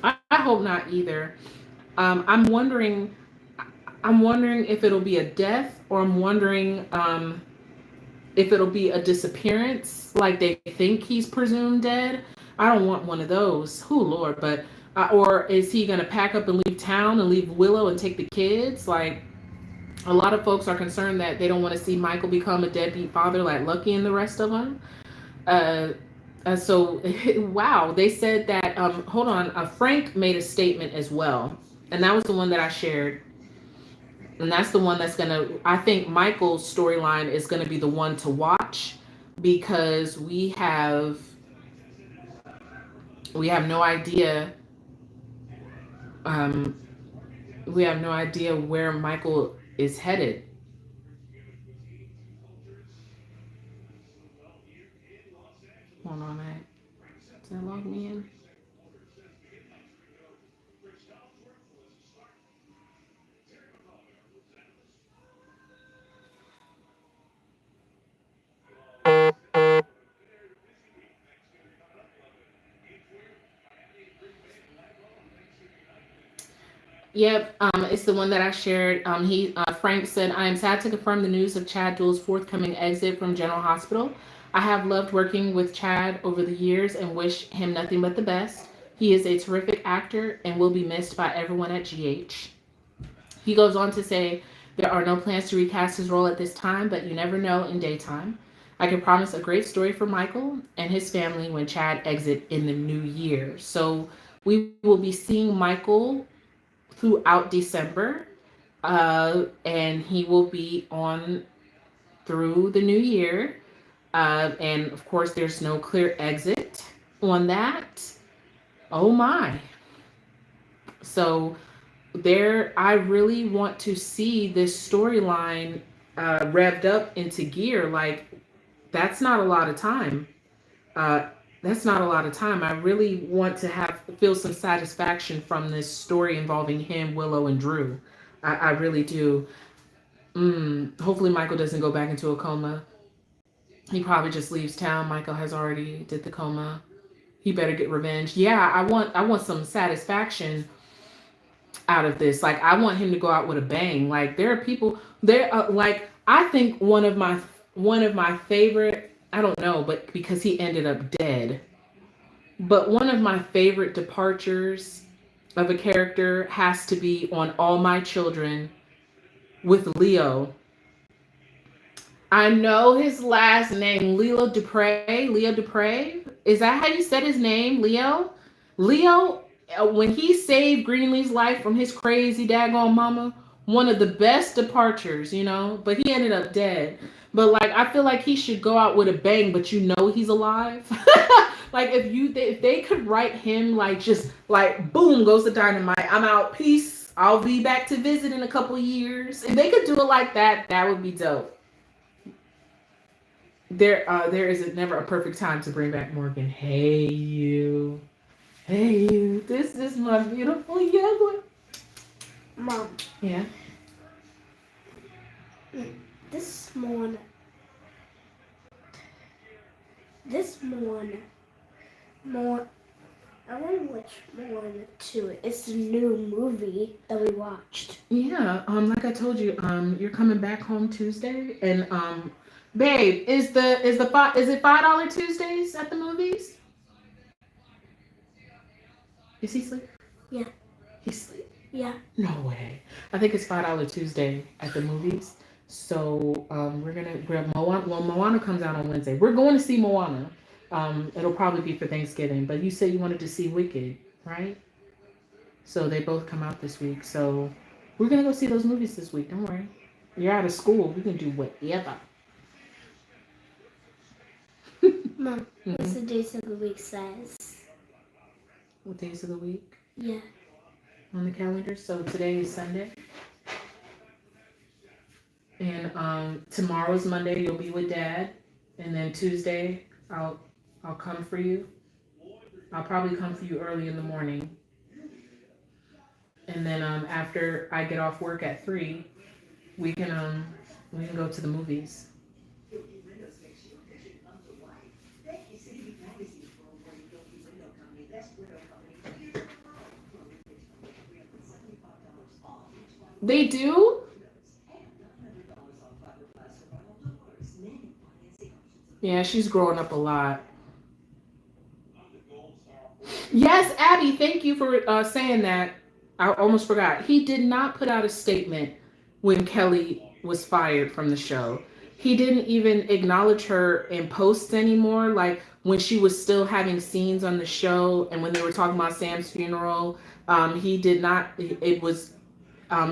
I hope not either. I'm wondering. I'm wondering if it'll be a death, or I'm wondering if it'll be a disappearance, like they think he's presumed dead. I don't want one of those. Oh Lord, but or is he gonna pack up and leave town and leave Willow and take the kids? Like a lot of folks are concerned that they don't want to see Michael become a deadbeat father like Lucky and the rest of them. So, wow, they said that, hold on, Frank made a statement as well. And that was the one that I shared. And that's the one that's going to, I think Michael's storyline is going to be the one to watch because we have no idea. We have no idea where Michael is headed. Hold on, did I log me in? Yep, it's the one that I shared. Frank said, "I am sad to confirm the news of Chad Duell's forthcoming exit from General Hospital. I have loved working with Chad over the years and wish him nothing but the best. He is a terrific actor and will be missed by everyone at GH." He goes on to say, "There are no plans to recast his role at this time, but you never know in daytime. I can promise a great story for Michael and his family when Chad exit in the new year." So we will be seeing Michael throughout December, and he will be on through the new year. And of course, there's no clear exit on that. Oh my. So I really want to see this storyline revved up into gear. Like, that's not a lot of time. Uh, that's not a lot of time. I really want to feel some satisfaction from this story involving him, Willow, and Drew. I really do. Hopefully Michael doesn't go back into a coma. He probably just leaves town. Michael has already did the coma. He better get revenge. Yeah, I want some satisfaction out of this. Like, I want him to go out with a bang. Like, there are people there. Like, I think one of my favorite. I don't know, but because he ended up dead. But one of my favorite departures of a character has to be on All My Children with Leo. I know his last name, Leo Dupre. Leo Dupre. Is that how you said his name, Leo? Leo, when he saved Greenlee's life from his crazy daggone mama, one of the best departures, you know. But he ended up dead. But like, I feel like he should go out with a bang. But you know he's alive. Like if they could write him like just like boom goes the dynamite. I'm out. Peace. I'll be back to visit in a couple years. If they could do it like that, that would be dope. There is never a perfect time to bring back Morgan. Hey you, hey you. This is my beautiful young one. Mom. Yeah. This morning. More. I want to watch more to it. It's a new movie that we watched. Yeah. Like I told you, you're coming back home Tuesday, and babe, is it $5 Tuesdays at the movies? Is he asleep? Yeah. He's asleep? Yeah. No way. I think it's $5 Tuesday at the movies. So we're gonna grab Moana. Well, Moana comes out on Wednesday. We're going to see Moana. It'll probably be for Thanksgiving. But you said you wanted to see Wicked, right? So they both come out this week. So we're gonna go see those movies this week. Don't worry. You're out of school. We can do whatever. Mom, what's the days of the week says? What days of the week? Yeah. On the calendar. So today is Sunday. And tomorrow's Monday. You'll be with Dad. And then Tuesday, I'll come for you. I'll probably come for you early in the morning. And then after I get off work at 3, we can go to the movies. They do? Yeah, she's growing up a lot. Yes, Abby, thank you for saying that. I almost forgot. He did not put out a statement when Kelly was fired from the show. He didn't even acknowledge her in posts anymore. Like when she was still having scenes on the show and when they were talking about Sam's funeral, he did not. It was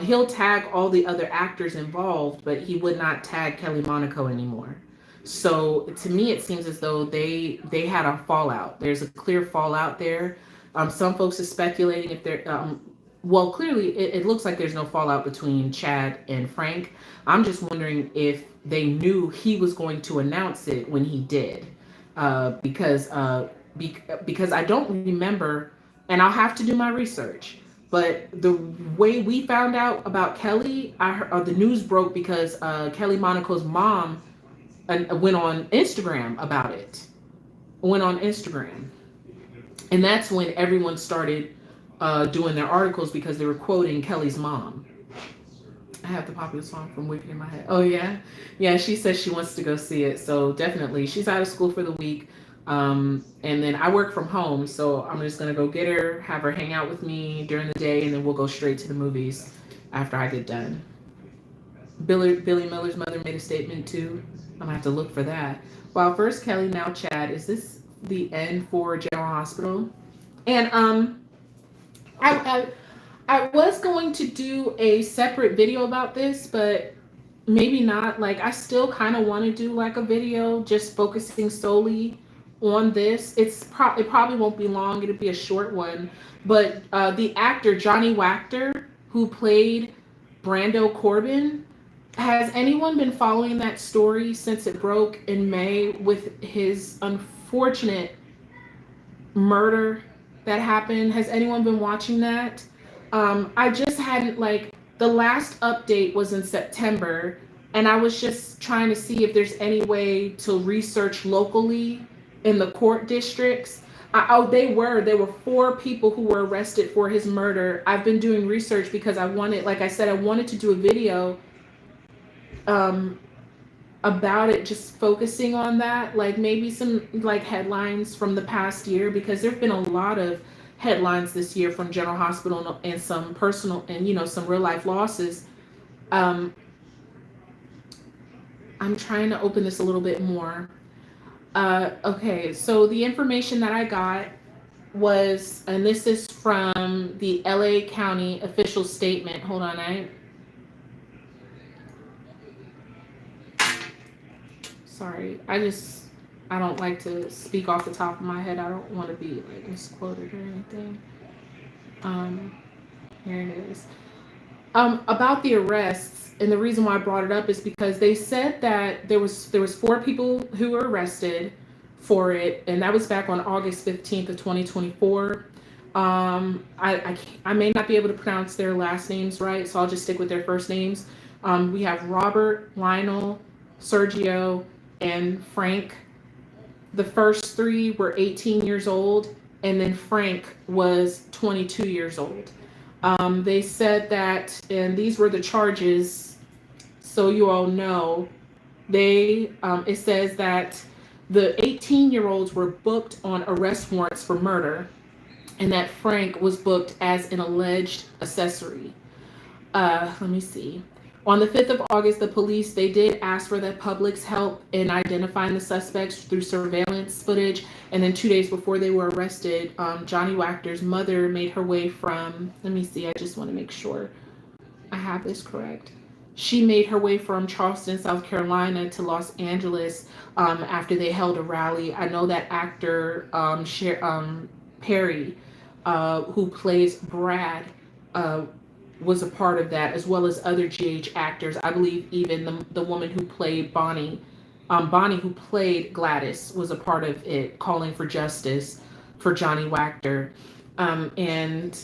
he'll tag all the other actors involved, but he would not tag Kelly Monaco anymore. So to me, it seems as though they had a fallout. There's a clear fallout there. Some folks are speculating if they're well, clearly it looks like there's no fallout between Chad and Frank. I'm just wondering if they knew he was going to announce it when he did, because I don't remember, and I'll have to do my research. But the way we found out about Kelly, the news broke because Kelly Monaco's mom went on Instagram about it. Went on Instagram, and that's when everyone started doing their articles because they were quoting Kelly's mom. I have the popular song from Wicked in my head. Oh yeah, yeah. She says she wants to go see it, so definitely she's out of school for the week. And then I work from home, so I'm just gonna go get her, have her hang out with me during the day, and then we'll go straight to the movies after I get done. Billy Miller's mother made a statement too. I'm gonna have to look for that. Well, first Kelly, now Chad. Is this the end for General Hospital? And I was going to do a separate video about this, but maybe not. Like I still kind of want to do like a video just focusing solely on this. It probably won't be long. It'll be a short one. But the actor Johnny Wachter, who played Brando Corbin, has anyone been following that story since it broke in May with his unfortunate murder that happened? Has anyone been watching that? I just hadn't, like, the last update was in September, and I was just trying to see if there's any way to research locally in the court districts. There were 4 people who were arrested for his murder. I've been doing research because I wanted, like I said, I wanted to do a video about it, just focusing on that, like maybe some like headlines from the past year, because there've been a lot of headlines this year from General Hospital and some personal and some real life losses. Um, I'm trying to open this a little bit more. Okay, so the information that I got was, and this is from the LA County official statement. Hold on, sorry. I don't like to speak off the top of my head. I don't want to be like misquoted or anything. Um, Here it is. About the arrests, and the reason why I brought it up is because they said that there was 4 people who were arrested for it, and that was back on August 15th of 2024. I may not be able to pronounce their last names right, so I'll just stick with their first names. We have Robert, Lionel, Sergio, and Frank. The first 3 were 18 years old, and then Frank was 22 years old. They said that, and these were the charges, so you all know. It says that the 18-year-olds were booked on arrest warrants for murder, and that Frank was booked as an alleged accessory. Let me see. On the 5th of August, the police, they did ask for the public's help in identifying the suspects through surveillance footage. And then 2 days before they were arrested, Johnny Wachter's mother made her way from, let me see, I just want to make sure I have this correct. She made her way from Charleston, South Carolina to Los Angeles after they held a rally. I know that actor Perry, who plays Brad, was a part of that, as well as other GH actors. I believe even the woman who played Bonnie, Bonnie who played Gladys, was a part of it, calling for justice for Johnny Wachter. And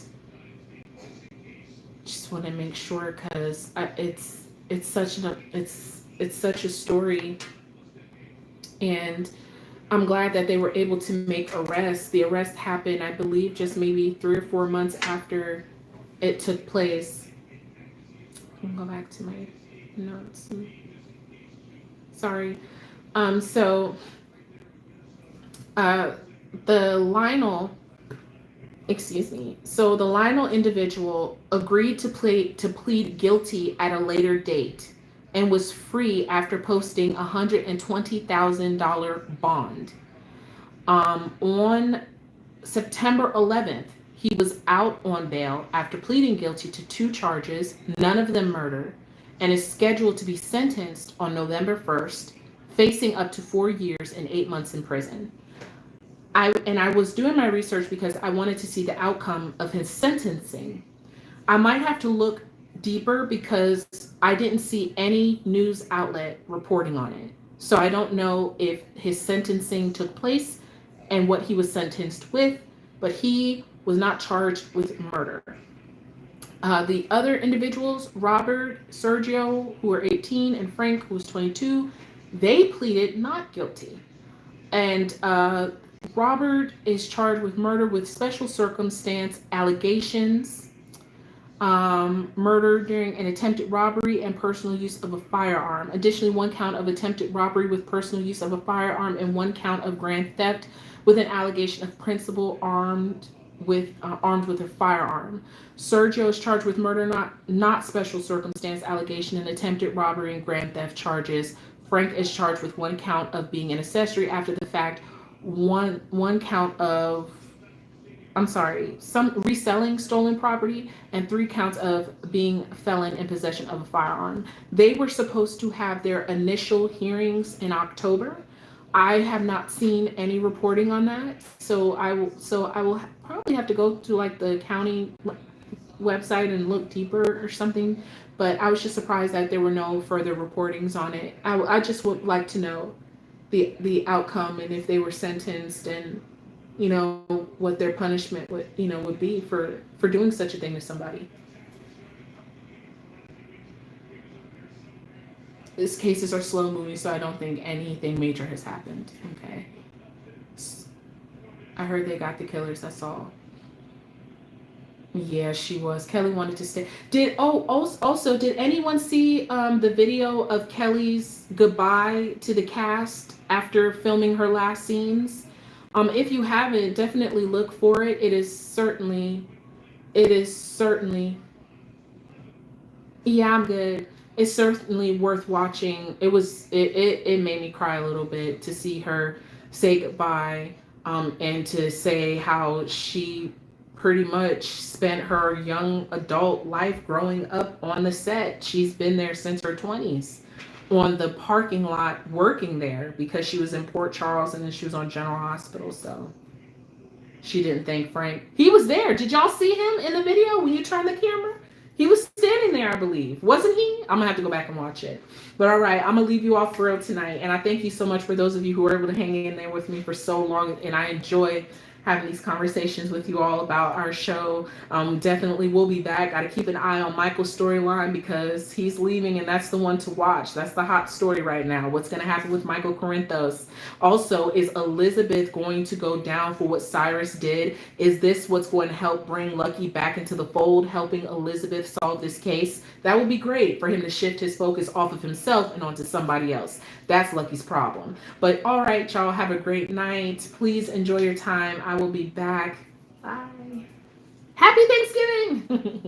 just want to make sure, because it's such a story, and I'm glad that they were able to make arrests. The arrest happened, I believe, just maybe 3 or 4 months after it took place. I'll go back to my notes. Sorry. So the Lionel, So the Lionel individual agreed to plead guilty at a later date and was free after posting a $120,000 bond. On September 11th, he was out on bail after pleading guilty to 2 charges, none of them murder, and is scheduled to be sentenced on November 1st, facing up to 4 years and 8 months in prison. I was doing my research because I wanted to see the outcome of his sentencing. I might have to look deeper because I didn't see any news outlet reporting on it. So I don't know if his sentencing took place and what he was sentenced with, but he was not charged with murder. The other individuals, Robert, Sergio, who were 18, and Frank, who was 22, they pleaded not guilty. And Robert is charged with murder with special circumstance allegations, murder during an attempted robbery, and personal use of a firearm. Additionally, 1 count of attempted robbery with personal use of a firearm and 1 count of grand theft with an allegation of principal armed with a firearm. Sergio is charged with murder, not special circumstance allegation, and attempted robbery and grand theft charges. Frank is charged with 1 count of being an accessory after the fact, one count of some reselling stolen property, and 3 counts of being a felon in possession of a firearm. They were supposed to have their initial hearings in October. I have not seen any reporting on that, so I will probably have to go to like the county website and look deeper or something. But I was just surprised that there were no further reportings on it. I just would like to know the outcome, and if they were sentenced, and what their punishment would be for doing such a thing to somebody. These cases are slow moving, so I don't think anything major has happened. Okay. I heard they got the killers, that's all. Yeah, she was. Kelly wanted to stay. Did anyone see the video of Kelly's goodbye to the cast after filming her last scenes? If you haven't, definitely look for it. It is certainly. Yeah, I'm good. it's certainly worth watching. It made me cry a little bit to see her say goodbye, and to say how she pretty much spent her young adult life growing up on the set. She's been there since her 20s, on the parking lot working there, because she was in Port Charles and then she was on General Hospital. So she didn't thank Frank. He was there. Did y'all see him in the video when you turned the camera? He was standing there, I believe. Wasn't he? I'm going to have to go back and watch it. But all right, I'm going to leave you off for real tonight. And I thank you so much for those of you who were able to hang in there with me for so long. And I enjoy having these conversations with you all about our show. Definitely we'll be back. Got to keep an eye on Michael's storyline because he's leaving and that's the one to watch. That's the hot story right now. What's going to happen with Michael Corinthos? Also, is Elizabeth going to go down for what Cyrus did? Is this what's going to help bring Lucky back into the fold, helping Elizabeth solve this case? That would be great for him to shift his focus off of himself and onto somebody else. That's Lucky's problem. But all right, y'all, have a great night. Please enjoy your time. I will be back. Bye. Happy Thanksgiving.